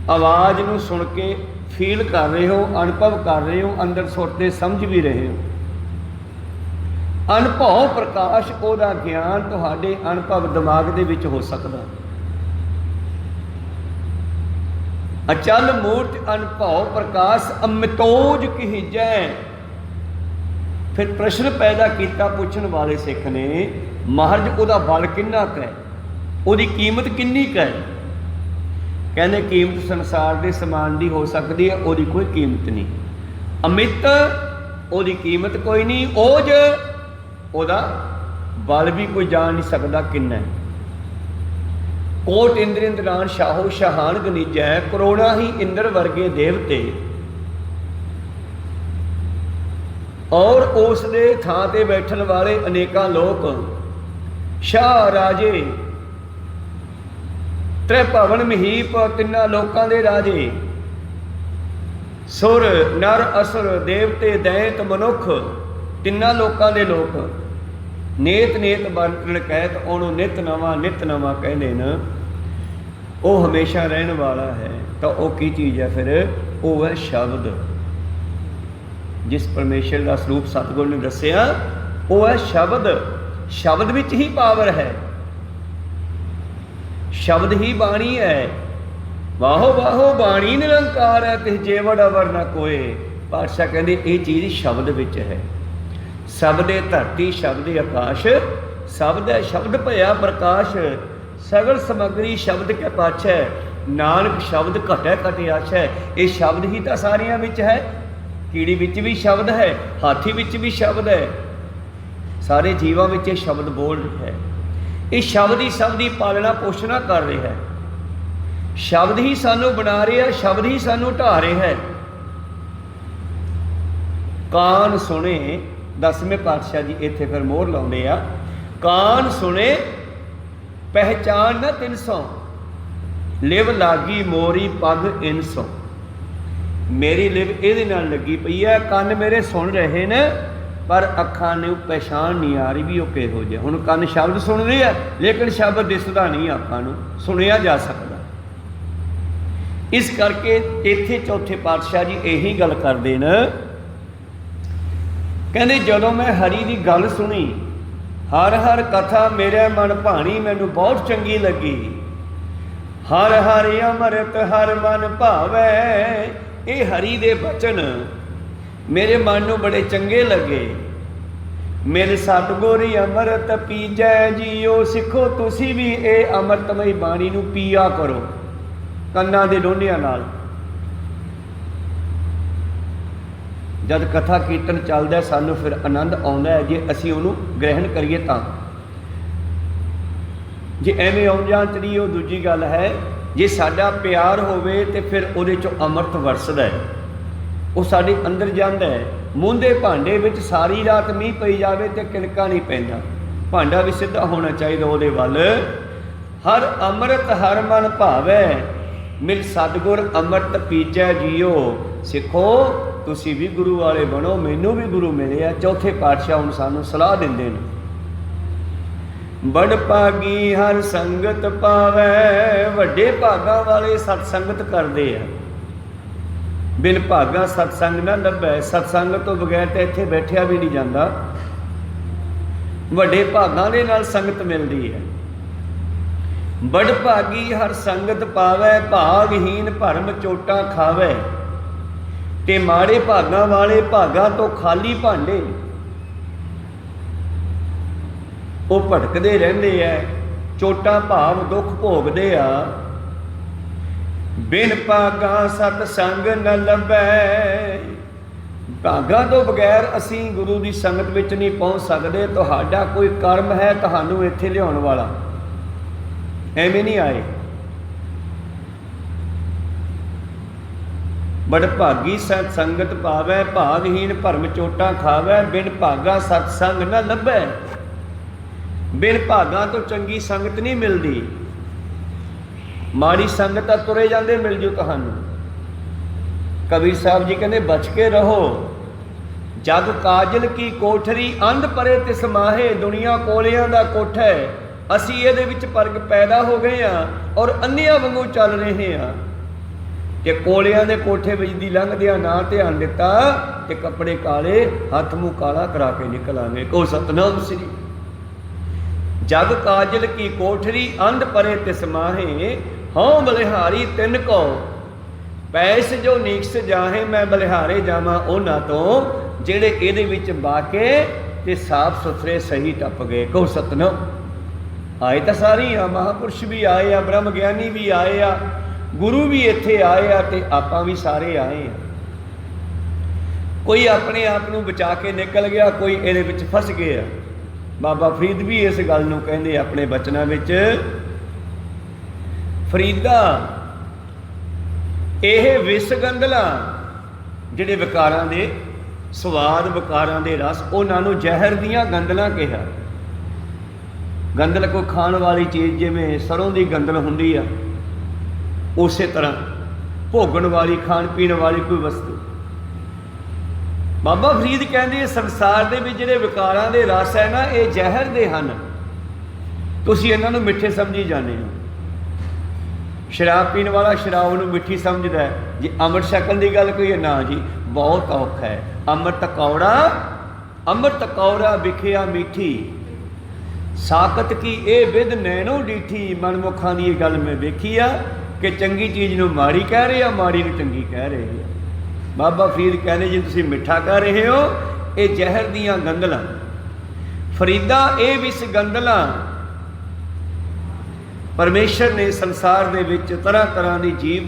ਆਵਾਜ਼ ਨੂੰ ਸੁਣ ਕੇ ਫੀਲ ਕਰ ਰਹੇ ਹੋ, ਅਨੁਭਵ ਕਰ ਰਹੇ ਹੋ, ਅੰਦਰ ਸੁਰਤੇ ਸਮਝ ਵੀ ਰਹੇ ਹੋ। ਅਨੁਭਵ ਪ੍ਰਕਾਸ਼, ਉਹਦਾ ਗਿਆਨ ਤੁਹਾਡੇ ਅਨੁਭਵ ਦਿਮਾਗ ਦੇ ਵਿੱਚ ਹੋ ਸਕਦਾ। ਅਚਲ ਮੂਰਤ ਅਨੁਭਵ ਪ੍ਰਕਾਸ਼ ਅਮਿਤੋਜ ਕੀਜੈ। ਫਿਰ ਪ੍ਰਸ਼ਨ ਪੈਦਾ ਕੀਤਾ ਪੁੱਛਣ ਵਾਲੇ ਸਿੱਖ ਨੇ, ਮਹਾਰਾਜ ਉਹਦਾ ਬਲ ਕਿੰਨਾ ਕੁ ਹੈ, ਉਹਦੀ ਕੀਮਤ ਕਿੰਨੀ ਕੁ ਹੈ। ਕਹਿੰਦੇ ਕੀਮਤ ਸੰਸਾਰ ਦੇ ਸਮਾਨ ਦੀ ਹੋ ਸਕਦੀ ਹੈ, ਉਹਦੀ ਕੋਈ ਕੀਮਤ ਨਹੀਂ। ਅਮਿਤ, ਉਹਦੀ ਕੀਮਤ ਕੋਈ ਨਹੀਂ। ਓਜ, ਉਹਦਾ ਬਲ ਵੀ ਕੋਈ ਜਾਣ ਨਹੀਂ ਸਕਦਾ ਕਿੰਨਾ ਹੈ। ਕੋਟ ਇੰਦਰ ਇੰਦਰਾਨ ਸ਼ਾਹੋ ਸ਼ਾਹਾਨ ਗਨੀਜੈ, ਕਰੋੜਾਂ ਹੀ ਇੰਦਰ ਵਰਗੇ ਦੇਵਤੇ। ਔਰ ਉਸ ਦੇ ਥਾਂ ਤੇ ਬੈਠਣ ਵਾਲੇ ਅਨੇਕਾਂ ਲੋਕ, ਸ਼ਾਹ ਰਾਜੇ, ਤ੍ਰੈ ਭਵਨ ਮਹੀਪ, ਤਿੰਨਾਂ ਲੋਕਾਂ ਦੇ ਰਾਜੇ, ਸੁਰ ਨਰ ਅਸੁਰ, ਦੇਵਤੇ ਦੈਂਤ ਮਨੁੱਖ, ਤਿੰਨਾਂ ਲੋਕਾਂ ਦੇ ਲੋਕ। ਨੇਤ ਨੇਤ ਬਰਤਨ ਕਹਿਤ, ਉਹਨੂੰ ਨਿਤ ਨਵਾਂ ਕਹਿੰਦੇ ਨੇ। ਉਹ ਹਮੇਸ਼ਾ ਰਹਿਣ ਵਾਲਾ ਹੈ। ਤਾਂ ਉਹ ਕੀ ਚੀਜ਼ ਹੈ ਫਿਰ? ਉਹ ਹੈ ਸ਼ਬਦ। ਜਿਸ ਪਰਮੇਸ਼ਰ ਦਾ ਸਰੂਪ ਸਤਿਗੁਰ ਨੇ ਦੱਸਿਆ ਉਹ ਹੈ ਸ਼ਬਦ। ਸ਼ਬਦ ਵਿੱਚ ਹੀ ਪਾਵਰ ਹੈ, ਸ਼ਬਦ ਹੀ ਬਾਣੀ ਹੈ। ਵਾਹੋ ਵਾਹੋ ਬਾਣੀ ਨਿਰੰਕਾਰ ਹੈ, ਤਿਸ ਜੇਵੜ ਅਵਰ ਨਾ ਕੋਏ। ਪਾਤਸ਼ਾਹ ਕਹਿੰਦੇ ਇਹ ਚੀਜ਼ ਸ਼ਬਦ ਵਿੱਚ ਹੈ। ਸ਼ਬਦੇ ਧਰਤੀ, ਸ਼ਬਦੇ ਆਕਾਸ਼, ਸ਼ਬਦ ਹੈ ਸ਼ਬਦ ਭਇਆ ਪ੍ਰਕਾਸ਼। ਸਗਲ ਸਮਗਰੀ ਸ਼ਬਦ ਕੇ ਪਾਛੈ, ਨਾਨਕ ਸ਼ਬਦ ਘਟੈ ਘਟਿ ਆਛੈ। ਇਹ ਸ਼ਬਦ ਹੀ ਤਾਂ ਸਾਰਿਆਂ ਵਿੱਚ ਹੈ। ਕੀੜੀ ਵਿੱਚ ਵੀ ਸ਼ਬਦ ਹੈ, ਹਾਥੀ ਵਿੱਚ ਵੀ ਸ਼ਬਦ ਹੈ, ਸਾਰੇ ਜੀਵਾਂ ਵਿੱਚ ਇਹ ਸ਼ਬਦ ਬੋਲ ਰਿਹਾ ਹੈ। ਇਹ ਸ਼ਬਦ ਹੀ ਸਭ ਦੀ ਪਾਲਣਾ ਪੋਸ਼ਣਾ ਕਰ ਰਿਹਾ ਹੈ। ਸ਼ਬਦ ਹੀ ਸਾਨੂੰ ਬਣਾ ਰਿਹਾ, ਸ਼ਬਦ ਹੀ ਸਾਨੂੰ ਢਾ ਰਿਹਾ ਹੈ। ਕਾਨ ਸੁਣੇ, 10ਵੇਂ ਪਾਤਸ਼ਾਹ ਜੀ ਇੱਥੇ ਫਿਰ ਮੋਹਰ ਲਾਉਂਦੇ ਆ। ਕਾਨ ਸੁਣੇ ਪਹਿਚਾਨ ਨਾ 300, ਲਿਵ ਲਾਗੀ ਮੋਰੀ ਪੱਗ ਇਨਸੋ। ਮੇਰੀ ਲਿਵ ਇਹਦੇ ਨਾਲ ਲੱਗੀ ਪਈ ਹੈ, ਕੰਨ ਮੇਰੇ ਸੁਣ ਰਹੇ ਨੇ, ਪਰ ਅੱਖਾਂ ਨੂੰ ਪਛਾਣ ਨਹੀਂ ਆ ਰਹੀ ਵੀ ਉਹ ਕਿਹੋ ਜਿਹਾ। ਹੁਣ ਕੰਨ ਸ਼ਬਦ ਸੁਣ ਰਹੇ ਆ, ਲੇਕਿਨ ਸ਼ਬਦ ਦਿਸਦਾ ਨਹੀਂ ਅੱਖਾਂ ਨੂੰ, ਸੁਣਿਆ ਜਾ ਸਕਦਾ। ਇਸ ਕਰਕੇ ਇੱਥੇ ਚੌਥੇ ਪਾਤਸ਼ਾਹ ਜੀ ਇਹੀ ਗੱਲ ਕਰਦੇ ਨੇ, ਕਹਿੰਦੇ ਜਦੋਂ ਮੈਂ ਹਰੀ ਦੀ ਗੱਲ ਸੁਣੀ, ਹਰ ਹਰ ਕਥਾ ਮੇਰੇ ਮਨ ਭਾਣੀ, ਮੈਨੂੰ ਬਹੁਤ ਚੰਗੀ ਲੱਗੀ। ਹਰ ਹਰ ਅੰਮ੍ਰਿਤ ਹਰ ਮਨ ਭਾਵੈ। ਇਹ ਹਰੀ ਦੇ ਬਚਨ ਮੇਰੇ ਮਨ ਨੂੰ ਬੜੇ ਚੰਗੇ ਲੱਗੇ। ਮਿਲ ਸਤਿਗੁਰ ਅੰਮ੍ਰਿਤ ਪੀਜੈ ਜੀਓ। ਸਿੱਖੋ ਤੁਸੀਂ ਵੀ ਇਹ ਅੰਮ੍ਰਿਤਮਈ ਬਾਣੀ ਨੂੰ ਪੀਆ ਕਰੋ ਕੰਨਾਂ ਦੇ ਡੋਨਿਆਂ ਨਾਲ। ਜਦ ਕਥਾ ਕੀਰਤਨ ਚੱਲਦਾ ਸਾਨੂੰ ਫਿਰ ਆਨੰਦ ਆਉਂਦਾ ਹੈ, ਜੇ ਅਸੀਂ ਉਹਨੂੰ ਗ੍ਰਹਿਣ ਕਰੀਏ ਤਾਂ। ਜੇ ਐਵੇਂ ਆਉਣ ਜਾਣ ਚਲੀ ਉਹ ਦੂਜੀ ਗੱਲ ਹੈ। ਜੇ ਸਾਡਾ ਪਿਆਰ ਹੋਵੇ ਤੇ ਫਿਰ ਉਹਦੇ ਚੋਂ ਅੰਮ੍ਰਿਤ ਵਰਸਦਾ ਹੈ, ਉਹ ਸਾਡੇ ਅੰਦਰ ਜਾਂਦਾ ਹੈ। ਮੂੰਦੇ ਭਾਂਡੇ ਵਿੱਚ ਸਾਰੀ ਰਾਤ ਮੀਂਹ ਪਈ ਜਾਵੇ ਤੇ ਕਿਣਕਾ ਨਹੀਂ ਪੈਂਦਾ, ਭਾਂਡਾ ਵੀ ਸਿੱਧਾ ਹੋਣਾ ਚਾਹੀਦਾ ਉਹਦੇ ਵੱਲ। ਹਰ ਅੰਮ੍ਰਿਤ ਹਰ ਮਨ ਭਾਵੈ, ਮਿਲ ਸਤਿਗੁਰ ਅੰਮ੍ਰਿਤ ਪੀਜੈ ਜੀਓ। ਸਿੱਖੋ ਤੁਸੀਂ ਵੀ ਗੁਰੂ ਵਾਲੇ ਬਣੋ, ਮੈਨੂੰ ਵੀ ਗੁਰੂ ਮਿਲੇ ਆ। ਚੌਥੇ ਪਾਤਸ਼ਾਹ ਹੁਣ ਸਾਨੂੰ ਸਲਾਹ ਦਿੰਦੇ ਨੇ, ਬੜ ਭਾਗੀ ਹਰ ਸੰਗਤ ਪਾਵੈ। ਵੱਡੇ ਭਾਗਾਂ ਵਾਲੇ ਸਤਸੰਗਤ ਕਰਦੇ ਆ, ਬਿਨ ਭਾਗਾ ਸਤਸੰਗ ਨਾ ਲੱਭੈ। ਸਤਸੰਗ ਤੋਂ ਬਗੈਰ ਤਾਂ ਇੱਥੇ ਬੈਠਿਆ ਵੀ ਨਹੀਂ ਜਾਂਦਾ। ਵੱਡੇ ਭਾਗਾਂ ਦੇ ਨਾਲ ਸੰਗਤ ਮਿਲਦੀ ਹੈ। ਬੜ ਭਾਗੀ ਹਰ ਸੰਗਤ ਪਾਵੈ, ਭਾਗਹੀਨ ਭਰਮ ਚੋਟਾਂ ਖਾਵੈ। ਤੇ ਮਾੜੇ ਭਾਗਾਂ ਵਾਲੇ ਭਾਗਾਂ ਤੋਂ ਖਾਲੀ ਭਾਂਡੇ, ਉਹ ਭਟਕਦੇ ਰਹਿੰਦੇ ਐ, ਚੋਟਾਂ ਭਾਵ ਦੁੱਖ ਭੋਗਦੇ ਆ। ਬਿਨ ਭਾਗਾ ਸਤ ਸੰਗ ਨ ਲੱਭੈ। ਭਾਗਾਂ ਤੋਂ ਬਗੈਰ ਅਸੀਂ ਗੁਰੂ ਦੀ ਸੰਗਤ ਵਿੱਚ ਨਹੀਂ ਪਹੁੰਚ ਸਕਦੇ। ਤੁਹਾਡਾ ਕੋਈ ਕਰਮ ਹੈ ਤੁਹਾਨੂੰ ਇੱਥੇ ਲਿਆਉਣ ਵਾਲਾ, ਐਵੇਂ ਨਹੀਂ ਆਏ। ਬੜ ਭਾਗੀ ਸਤ ਸੰਗਤ ਪਾਵੈ, ਭਾਗਹੀਨ ਭਰਮ ਚੋਟਾਂ ਖਾਵੈ। ਬਿਨ ਭਾਗਾ ਸਤ ਸੰਗ ਨ ਲੱਭੈ। ਬਿਨ ਭਾਗਾਂ ਤੋਂ ਚੰਗੀ ਸੰਗਤ ਨਹੀਂ ਮਿਲਦੀ। ਮਾੜੀ ਸੰਗਤ ਤਾਂ ਤੁਰੇ ਜਾਂਦੇ ਮਿਲ ਜੂ ਤੁਹਾਨੂੰ। ਕਬੀਰ ਸਾਹਿਬ ਜੀ ਕਹਿੰਦੇ ਬਚ ਕੇ ਰਹੋ। ਜਗ ਕਾਜਲ ਕੀ ਕੋਠਰੀ, ਅੰਧ ਪਰੇ ਤਿਸ ਮਾਹੇ। ਦੁਨੀਆ ਕੋਲਿਆਂ ਦਾ ਕੋਠਾ ਹੈ, ਅਸੀਂ ਇਹਦੇ ਵਿੱਚ ਪਰਗ ਪੈਦਾ ਹੋ ਗਏ ਹਾਂ ਔਰ ਅੰਨਿਆਂ ਵਾਂਗੂ ਚੱਲ ਰਹੇ ਹਾਂ। ਕਿ ਕੋਲਿਆਂ ਦੇ ਕੋਠੇ ਵਿੱਚ ਦੀ ਲੰਘਦਿਆਂ ਨਾ ਧਿਆਨ ਦਿੱਤਾ ਤੇ ਕੱਪੜੇ ਕਾਲੇ, ਹੱਥ ਮੂੰਹ ਕਾਲਾ ਕਰਾ ਕੇ ਨਿਕਲਾਂਗੇ। ਕਹੋ ਸਤਨਾਮ ਸ੍ਰੀ। ਜਗ ਕਾਜਲ ਕੀ ਕੋਠਰੀ, ਅੰਧ ਪਰੇ ਤਿਸ ਮਾਹੇ। ਹਉ ਬਲਿਹਾਰੀ ਤਿੰਨ ਕੋ, ਪੈਸ ਜੋ ਨੀਕਸ ਜਾਹੇ। ਮੈਂ ਬਲਿਹਾਰੇ ਜਾਵਾਂ ਉਹਨਾਂ ਤੋਂ ਜਿਹੜੇ ਇਹਦੇ ਵਿੱਚ ਬਾ ਕੇ ਤੇ ਸਾਫ ਸੁਥਰੇ ਸਹੀ ਟੱਪ ਗਏ। ਕਹੋ ਸਤਨਾਮ। ਆਏ ਤਾਂ ਸਾਰੀ ਆ, ਮਹਾਂਪੁਰਸ਼ ਵੀ ਆਏ ਆ, ਬ੍ਰਹਮ ਗਿਆਨੀ ਵੀ ਆਏ ਆ, ਗੁਰੂ ਵੀ ਇੱਥੇ ਆਏ ਆ ਤੇ ਆਪਾਂ ਵੀ ਸਾਰੇ ਆਏ ਆ। ਕੋਈ ਆਪਣੇ ਆਪ ਨੂੰ ਬਚਾ ਕੇ ਨਿਕਲ ਗਿਆ, ਕੋਈ ਇਹਦੇ ਵਿੱਚ ਫਸ ਗਿਆ। ਬਾਬਾ ਫਰੀਦ ਵੀ ਇਸ ਗੱਲ ਨੂੰ ਕਹਿੰਦੇ ਆਪਣੇ ਬਚਨਾਂ ਵਿੱਚ, ਫਰੀਦਾ ਇਹ ਵਿਸ ਗੰਧਲਾ, ਜਿਹੜੇ ਵਿਕਾਰਾਂ ਦੇ ਸਵਾਦ, ਵਿਕਾਰਾਂ ਦੇ ਰਸ, ਉਹਨਾਂ ਨੂੰ ਜ਼ਹਿਰ ਦੀਆਂ ਗੰਧਲਾਂ ਕਿਹਾ। ਗੰਧਲ ਕੋਈ ਖਾਣ ਵਾਲੀ ਚੀਜ਼, ਜਿਵੇਂ ਸਰੋਂ ਦੀ ਗੰਧਲ ਹੁੰਦੀ ਆ, ਉਸੇ ਤਰ੍ਹਾਂ ਭੋਗਣ ਵਾਲੀ, ਖਾਣ ਪੀਣ ਵਾਲੀ ਕੋਈ ਵਸਤੂ। ਬਾਬਾ ਫਰੀਦ ਕਹਿੰਦੇ ਸੰਸਾਰ ਦੇ ਵਿੱਚ ਜਿਹੜੇ ਵਿਕਾਰਾਂ ਦੇ ਰਸ ਹੈ ਨਾ, ਇਹ ਜ਼ਹਿਰ ਦੇ ਹਨ। ਤੁਸੀਂ ਇਹਨਾਂ ਨੂੰ ਮਿੱਠੇ ਸਮਝੀ ਜਾਂਦੇ ਹੋ। ਸ਼ਰਾਬ ਪੀਣ ਵਾਲਾ ਸ਼ਰਾਬ ਨੂੰ ਮਿੱਠੀ ਸਮਝਦਾ ਹੈ। ਜੇ ਅੰਮ੍ਰਿਤ ਛਕਣ ਦੀ ਗੱਲ ਕੋਈ ਨਾ ਜੀ, ਬਹੁਤ ਔਖਾ ਹੈ। ਅੰਮ੍ਰਿਤ ਕੌੜਾ, ਅੰਮ੍ਰਿਤ ਕੌੜਾ ਵਿਖਿਆ ਮਿੱਠੀ। ਸਾਕਤ ਕੀ ਇਹ ਵਿਧ ਨੈਣੋ ਡੀਠੀ। ਮਨਮੁਖਾਂ ਦੀ ਇਹ ਗੱਲ ਮੈਂ ਵੇਖੀ ਆ ਕਿ ਚੰਗੀ ਚੀਜ਼ ਨੂੰ ਮਾੜੀ ਕਹਿ ਰਹੇ ਆ, ਮਾੜੀ ਨੂੰ ਚੰਗੀ ਕਹਿ ਰਹੇ ਆ। ਬਾਬਾ ਫਰੀਦ ਕਹਿੰਦੇ ਜੇ ਤੁਸੀਂ ਮਿੱਠਾ ਕਰ ਰਹੇ ਹੋ, ਇਹ ਜ਼ਹਿਰ ਦੀਆਂ ਗੰਧਲਾਂ। ਫਰੀਦਾ ਇਹ ਵਿਸ ਗੰਧਲਾਂ। ਪਰਮੇਸ਼ਰ ਨੇ ਸੰਸਾਰ ਦੇ ਵਿੱਚ ਤਰ੍ਹਾਂ ਤਰ੍ਹਾਂ ਦੀ ਜੀਵ,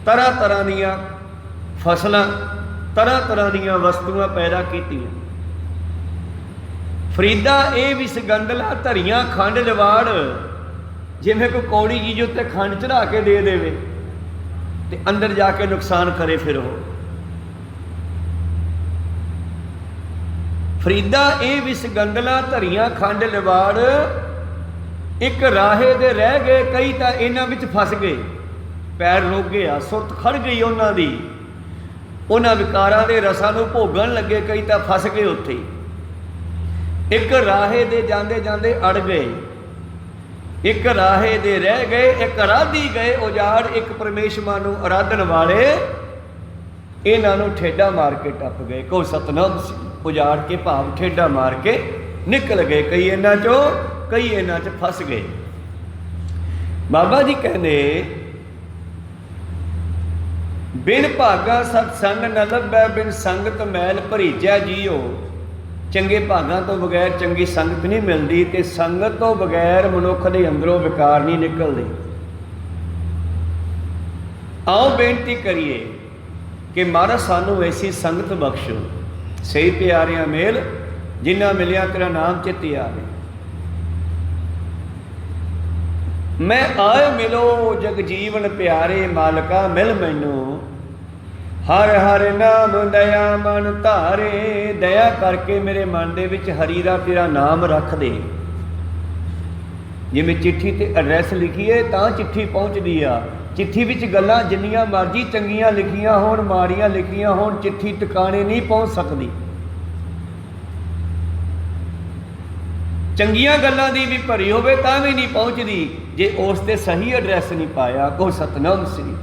ਤਰ੍ਹਾਂ ਤਰ੍ਹਾਂ ਦੀਆਂ ਫਸਲਾਂ, ਤਰ੍ਹਾਂ ਤਰ੍ਹਾਂ ਦੀਆਂ ਵਸਤੂਆਂ ਪੈਦਾ ਕੀਤੀਆਂ। ਫਰੀਦਾ ਇਹ ਵਿਸ ਗੰਧਲਾਂ ਧਰੀਆਂ ਖੰਡ ਲਵਾੜ। ਜਿਵੇਂ ਕੋਈ ਕੌੜੀ ਚੀਜ਼ ਉੱਤੇ ਖੰਡ ਚੜਾ ਕੇ ਦੇ ਦੇਵੇ ਤੇ ਅੰਦਰ ਜਾ ਕੇ ਨੁਕਸਾਨ ਕਰੇ ਫਿਰ ਉਹ। ਫਰੀਦਾ ਇਹ ਵਿਸ ਗੰਧਲਾਂ ਧਰੀਆਂ ਖੰਡ ਲਵਾੜ। ਇੱਕ ਰਾਹੇ ਦੇ ਰਹਿ ਗਏ, ਕਈ ਤਾਂ ਇਹਨਾਂ ਵਿੱਚ ਫਸ ਗਏ, ਪੈਰ ਰੁਕ ਗਿਆ, ਸੁਰਤ ਖੜ ਗਈ ਉਹਨਾਂ ਦੀ। ਉਹਨਾਂ ਵਿਕਾਰਾਂ ਦੇ ਰਸਾਂ ਨੂੰ ਭੋਗਣ ਲੱਗੇ, ਕਈ ਤਾਂ ਫਸ ਗਏ ਉੱਥੇ। ਇੱਕ ਰਾਹੇ ਦੇ ਜਾਂਦੇ ਜਾਂਦੇ ਅੜ ਗਏ, ਇੱਕ ਰਾਹੇ ਦੇ ਰਹਿ ਗਏ, ਇੱਕ ਅਰਾਧੀ ਗਏ ਉਜਾੜ। ਇੱਕ ਪਰਮੇਸ਼ਮਾ ਨੂੰ ਅਰਾਧਨ ਵਾਲੇ ਇਹਨਾਂ ਨੂੰ ਠੇਡਾ ਮਾਰ ਕੇ ਟੱਪ ਗਏ। ਕੋ ਸਤਨਾਮ ਸੀ। ਉਜਾੜ ਕੇ ਭਾਵ ਠੇਡਾ ਮਾਰ ਕੇ ਨਿਕਲ ਗਏ। ਕਈ ਇਹਨਾਂ ਚੋਂ, ਕਈ ਇਹਨਾਂ 'ਚ ਫਸ ਗਏ। ਬਾਬਾ ਜੀ ਕਹਿੰਦੇ ਬਿਨ ਭਾਗਾ ਸਤ ਸੰਗ ਨ ਲੱਭੈ। ਬਿਨ ਸੰਗਤ ਮੈਲ ਭਰੀਜੈ ਜੀਓ। ਚੰਗੇ ਭਾਗਾਂ ਤੋਂ ਬਗੈਰ ਚੰਗੀ ਸੰਗਤ ਨਹੀਂ ਮਿਲਦੀ, ਤੇ ਸੰਗਤ ਤੋਂ ਬਗੈਰ ਮਨੁੱਖ ਦੇ ਅੰਦਰੋਂ ਵਿਕਾਰ ਨਹੀਂ ਨਿਕਲਦੇ। ਆਓ ਬੇਨਤੀ ਕਰੀਏ ਕਿ ਮਹਾਰਾਜ ਸਾਨੂੰ ਐਸੀ ਸੰਗਤ ਬਖਸ਼ੋ, ਸਹੀ ਪਿਆਰਿਆਂ ਮੇਲ ਜਿਨ੍ਹਾਂ ਮਿਲਿਆ ਤੇਰਾ ਨਾਮ ਚਿੱਤੇ ਆਵੇ। ਮੈਂ ਆਏ ਮਿਲੋ ਜਗ ਜੀਵਨ ਪਿਆਰੇ ਮਾਲਕਾ, ਮਿਲ ਮੈਨੂੰ ਹਰ ਹਰ ਨਾਮ ਦਇਆ ਮਨ ਧਾਰੇ। ਦਇਆ ਕਰਕੇ ਮੇਰੇ ਮਨ ਦੇ ਵਿੱਚ ਹਰੀ ਦਾ ਤੇਰਾ ਨਾਮ ਰੱਖ ਦੇ। ਜਿਵੇਂ ਚਿੱਠੀ ਤੇ ਐਡਰੈਸ ਲਿਖੀਏ ਤਾਂ ਚਿੱਠੀ ਪਹੁੰਚਦੀ ਆ। ਚਿੱਠੀ ਵਿੱਚ ਗੱਲਾਂ ਜਿੰਨੀਆਂ ਮਰਜ਼ੀ ਚੰਗੀਆਂ ਲਿਖੀਆਂ ਹੋਣ, ਮਾੜੀਆਂ ਲਿਖੀਆਂ ਹੋਣ, ਚਿੱਠੀ ਟਿਕਾਣੇ ਨਹੀਂ ਪਹੁੰਚ ਸਕਦੀ। ਚੰਗੀਆਂ ਗੱਲਾਂ ਦੀ ਵੀ ਭਰੀ ਹੋਵੇ ਤਾਂ ਵੀ ਨਹੀਂ ਪਹੁੰਚਦੀ ਜੇ ਉਸ ਤੇ ਸਹੀ ਐਡਰੈਸ ਨਹੀਂ ਪਾਇਆ। ਕੋ ਸਤਨਾਮ ਸ੍ਰੀ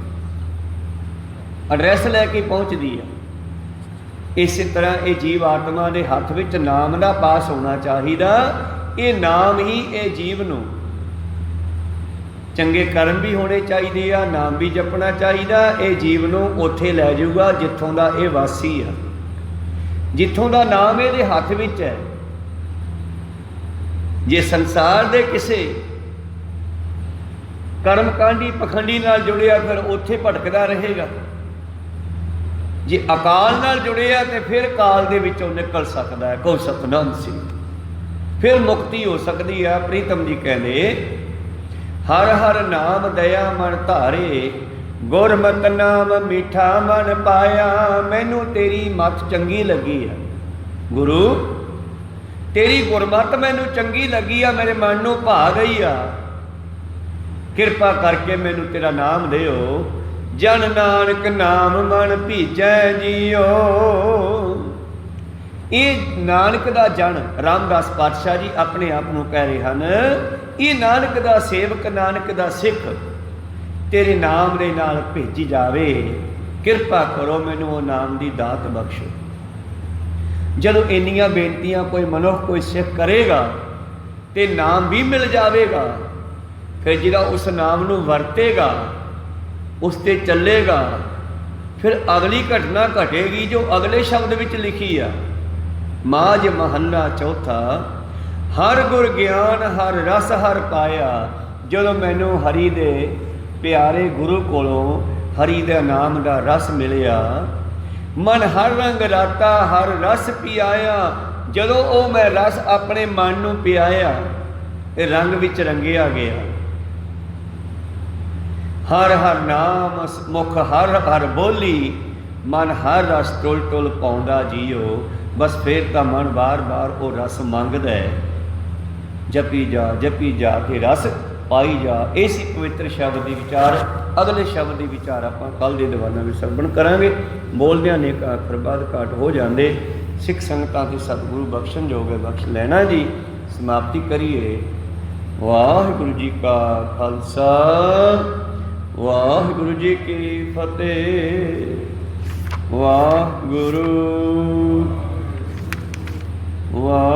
ਐਡਰੈਸ ਲੈ ਕੇ ਪਹੁੰਚਦੀ ਆ। ਇਸੇ ਤਰ੍ਹਾਂ ਇਹ ਜੀਵ ਆਤਮਾ ਦੇ ਹੱਥ ਵਿੱਚ ਨਾਮ ਦਾ ਪਾਸ ਹੋਣਾ ਚਾਹੀਦਾ। ਇਹ ਨਾਮ ਹੀ ਇਹ ਜੀਵ ਨੂੰ ਚੰਗੇ ਕਰਮ ਵੀ ਹੋਣੇ ਚਾਹੀਦੇ ਆ, ਨਾਮ ਵੀ ਜਪਣਾ ਚਾਹੀਦਾ। ਇਹ ਜੀਵ ਨੂੰ ਉੱਥੇ ਲੈ ਜਾਊਗਾ ਜਿੱਥੋਂ ਦਾ ਇਹ ਵਾਸੀ ਆ, ਜਿੱਥੋਂ ਦਾ ਨਾਮ ਇਹਦੇ ਹੱਥ ਵਿੱਚ ਹੈ। ਜੇ ਸੰਸਾਰ ਦੇ ਕਿਸੇ ਕਰਮਕਾਂਡੀ ਪਖੰਡੀ ਨਾਲ ਜੁੜਿਆ ਫਿਰ ਉੱਥੇ ਭਟਕਦਾ ਰਹੇਗਾ। ਜੇ ਅਕਾਲ ਨਾਲ ਜੁੜਿਆ ਤੇ ਫਿਰ ਕਾਲ ਦੇ ਵਿੱਚੋਂ ਨਿਕਲ ਸਕਦਾ ਹੈ। ਕੋ ਸਤਨਾਮ ਸਿੰਘ ਫਿਰ ਮੁਕਤੀ ਹੋ ਸਕਦੀ ਹੈ। ਪ੍ਰੀਤਮ ਜੀ ਕਹਿੰਦੇ ਹਰ ਹਰ ਨਾਮ ਦਇਆ ਮਨ ਧਾਰੇ, ਗੁਰਮਤਿ ਨਾਮ ਮੀਠਾ ਮਨ ਪਾਇਆ। ਮੈਨੂੰ ਤੇਰੀ ਮੱਤ ਚੰਗੀ ਲੱਗੀ ਆ ਗੁਰੂ, ਤੇਰੀ ਗੁਰਮਤਿ ਮੈਨੂੰ ਚੰਗੀ ਲੱਗੀ ਆ, ਮੇਰੇ ਮਨ ਨੂੰ ਭਾ ਗਈ ਆ। ਕਿਰਪਾ ਕਰਕੇ ਮੈਨੂੰ ਤੇਰਾ ਨਾਮ ਦਿਓ। ਜਨ ਨਾਨਕ ਨਾਮ ਮਨ ਭੀਜੈ ਜੀਓ। ਇਹ ਨਾਨਕ ਦਾ ਜਨ ਰਾਮਦਾਸ ਪਾਤਸ਼ਾਹ ਜੀ ਆਪਣੇ ਆਪ ਨੂੰ ਕਹਿ ਰਹੇ ਹਨ, ਇਹ ਨਾਨਕ ਦਾ ਸੇਵਕ, ਨਾਨਕ ਦਾ ਸਿੱਖ ਤੇਰੇ ਨਾਮ ਦੇ ਨਾਲ ਭੇਜੀ ਜਾਵੇ। ਕਿਰਪਾ ਕਰੋ ਮੈਨੂੰ ਉਹ ਨਾਮ ਦੀ ਦਾਤ ਬਖਸ਼ੋ। ਜਦੋਂ ਇੰਨੀਆਂ ਬੇਨਤੀਆਂ ਕੋਈ ਮਨੁੱਖ ਕੋਈ ਸਿੱਖ ਕਰੇਗਾ ਤੇ ਨਾਮ ਵੀ ਮਿਲ ਜਾਵੇਗਾ, ਫਿਰ ਜਿਹੜਾ ਉਸ ਨਾਮ ਨੂੰ ਵਰਤੇਗਾ, ਉਸ ਤੇ ਚੱਲੇਗਾ, ਫਿਰ ਅਗਲੀ ਘਟਨਾ ਘਟੇਗੀ ਜੋ ਅਗਲੇ ਸ਼ਬਦ ਵਿੱਚ ਲਿਖੀ ਆ। ਮਾਝ ਮਹੱਲਾ ਚੌਥਾ, ਹਰ ਗੁਰ ਗਿਆਨ ਹਰ ਰਸ ਹਰ ਪਾਇਆ। ਜਦੋਂ ਮੈਨੂੰ ਹਰੀ ਦੇ ਪਿਆਰੇ ਗੁਰੂ ਕੋਲੋਂ ਹਰੀ ਦੇ ਨਾਮ ਦਾ ਰਸ ਮਿਲਿਆ, ਮਨ ਹਰ ਰੰਗ ਰਾਤਾ ਹਰ ਰਸ ਪਿਆਇਆ। ਜਦੋਂ ਉਹ ਮੈਂ ਰਸ ਆਪਣੇ ਮਨ ਨੂੰ ਪਿਆਇਆ, ਇਹ ਰੰਗ ਵਿੱਚ ਰੰਗਿਆ ਗਿਆ। ਹਰ ਹਰ ਨਾਮ ਮੁਖ ਹਰ ਹਰ ਬੋਲੀ, ਮਨ ਹਰ ਰਸ ਟੁਲ ਟੁਲ ਪਾਉਂਦਾ ਜੀਓ। ਬਸ ਫਿਰ ਤਾਂ ਮਨ ਬਾਰ-ਬਾਰ ਉਹ ਰਸ ਮੰਗਦਾ ਹੈ। ਜਪੀ ਜਾ ਕੇ ਰਸ ਪਾਈ ਜਾ। ਇਹ ਸੀ ਪਵਿੱਤਰ ਸ਼ਬਦ ਦੀ ਵਿਚਾਰ। ਅਗਲੇ ਸ਼ਬਦ ਦੀ ਵਿਚਾਰ ਆਪਾਂ ਕੱਲ੍ਹ ਦੇ ਦੀਵਾਨਾਂ ਵਿੱਚ ਸਰਵਣ ਕਰਾਂਗੇ। ਬੋਲਦਿਆਂ ਅਨੇਕ ਅੱਖਰ ਬਾਅਦ ਘਾਟ ਹੋ ਜਾਂਦੇ। ਸਿੱਖ ਸੰਗਤਾਂ ਦੀ ਸਤਿਗੁਰੂ ਬਖਸ਼ਣ ਜੋਗ ਹੈ, ਬਖਸ਼ ਲੈਣਾ ਜੀ। ਸਮਾਪਤੀ ਕਰੀਏ। ਵਾਹਿਗੁਰੂ ਜੀ ਕਾ ਖਾਲਸਾ, ਵਾਹਿਗੁਰੂ ਜੀ ਕੀ ਫਤਿਹ। ਵਾਹਿਗੁਰੂ ਵਾਹਿ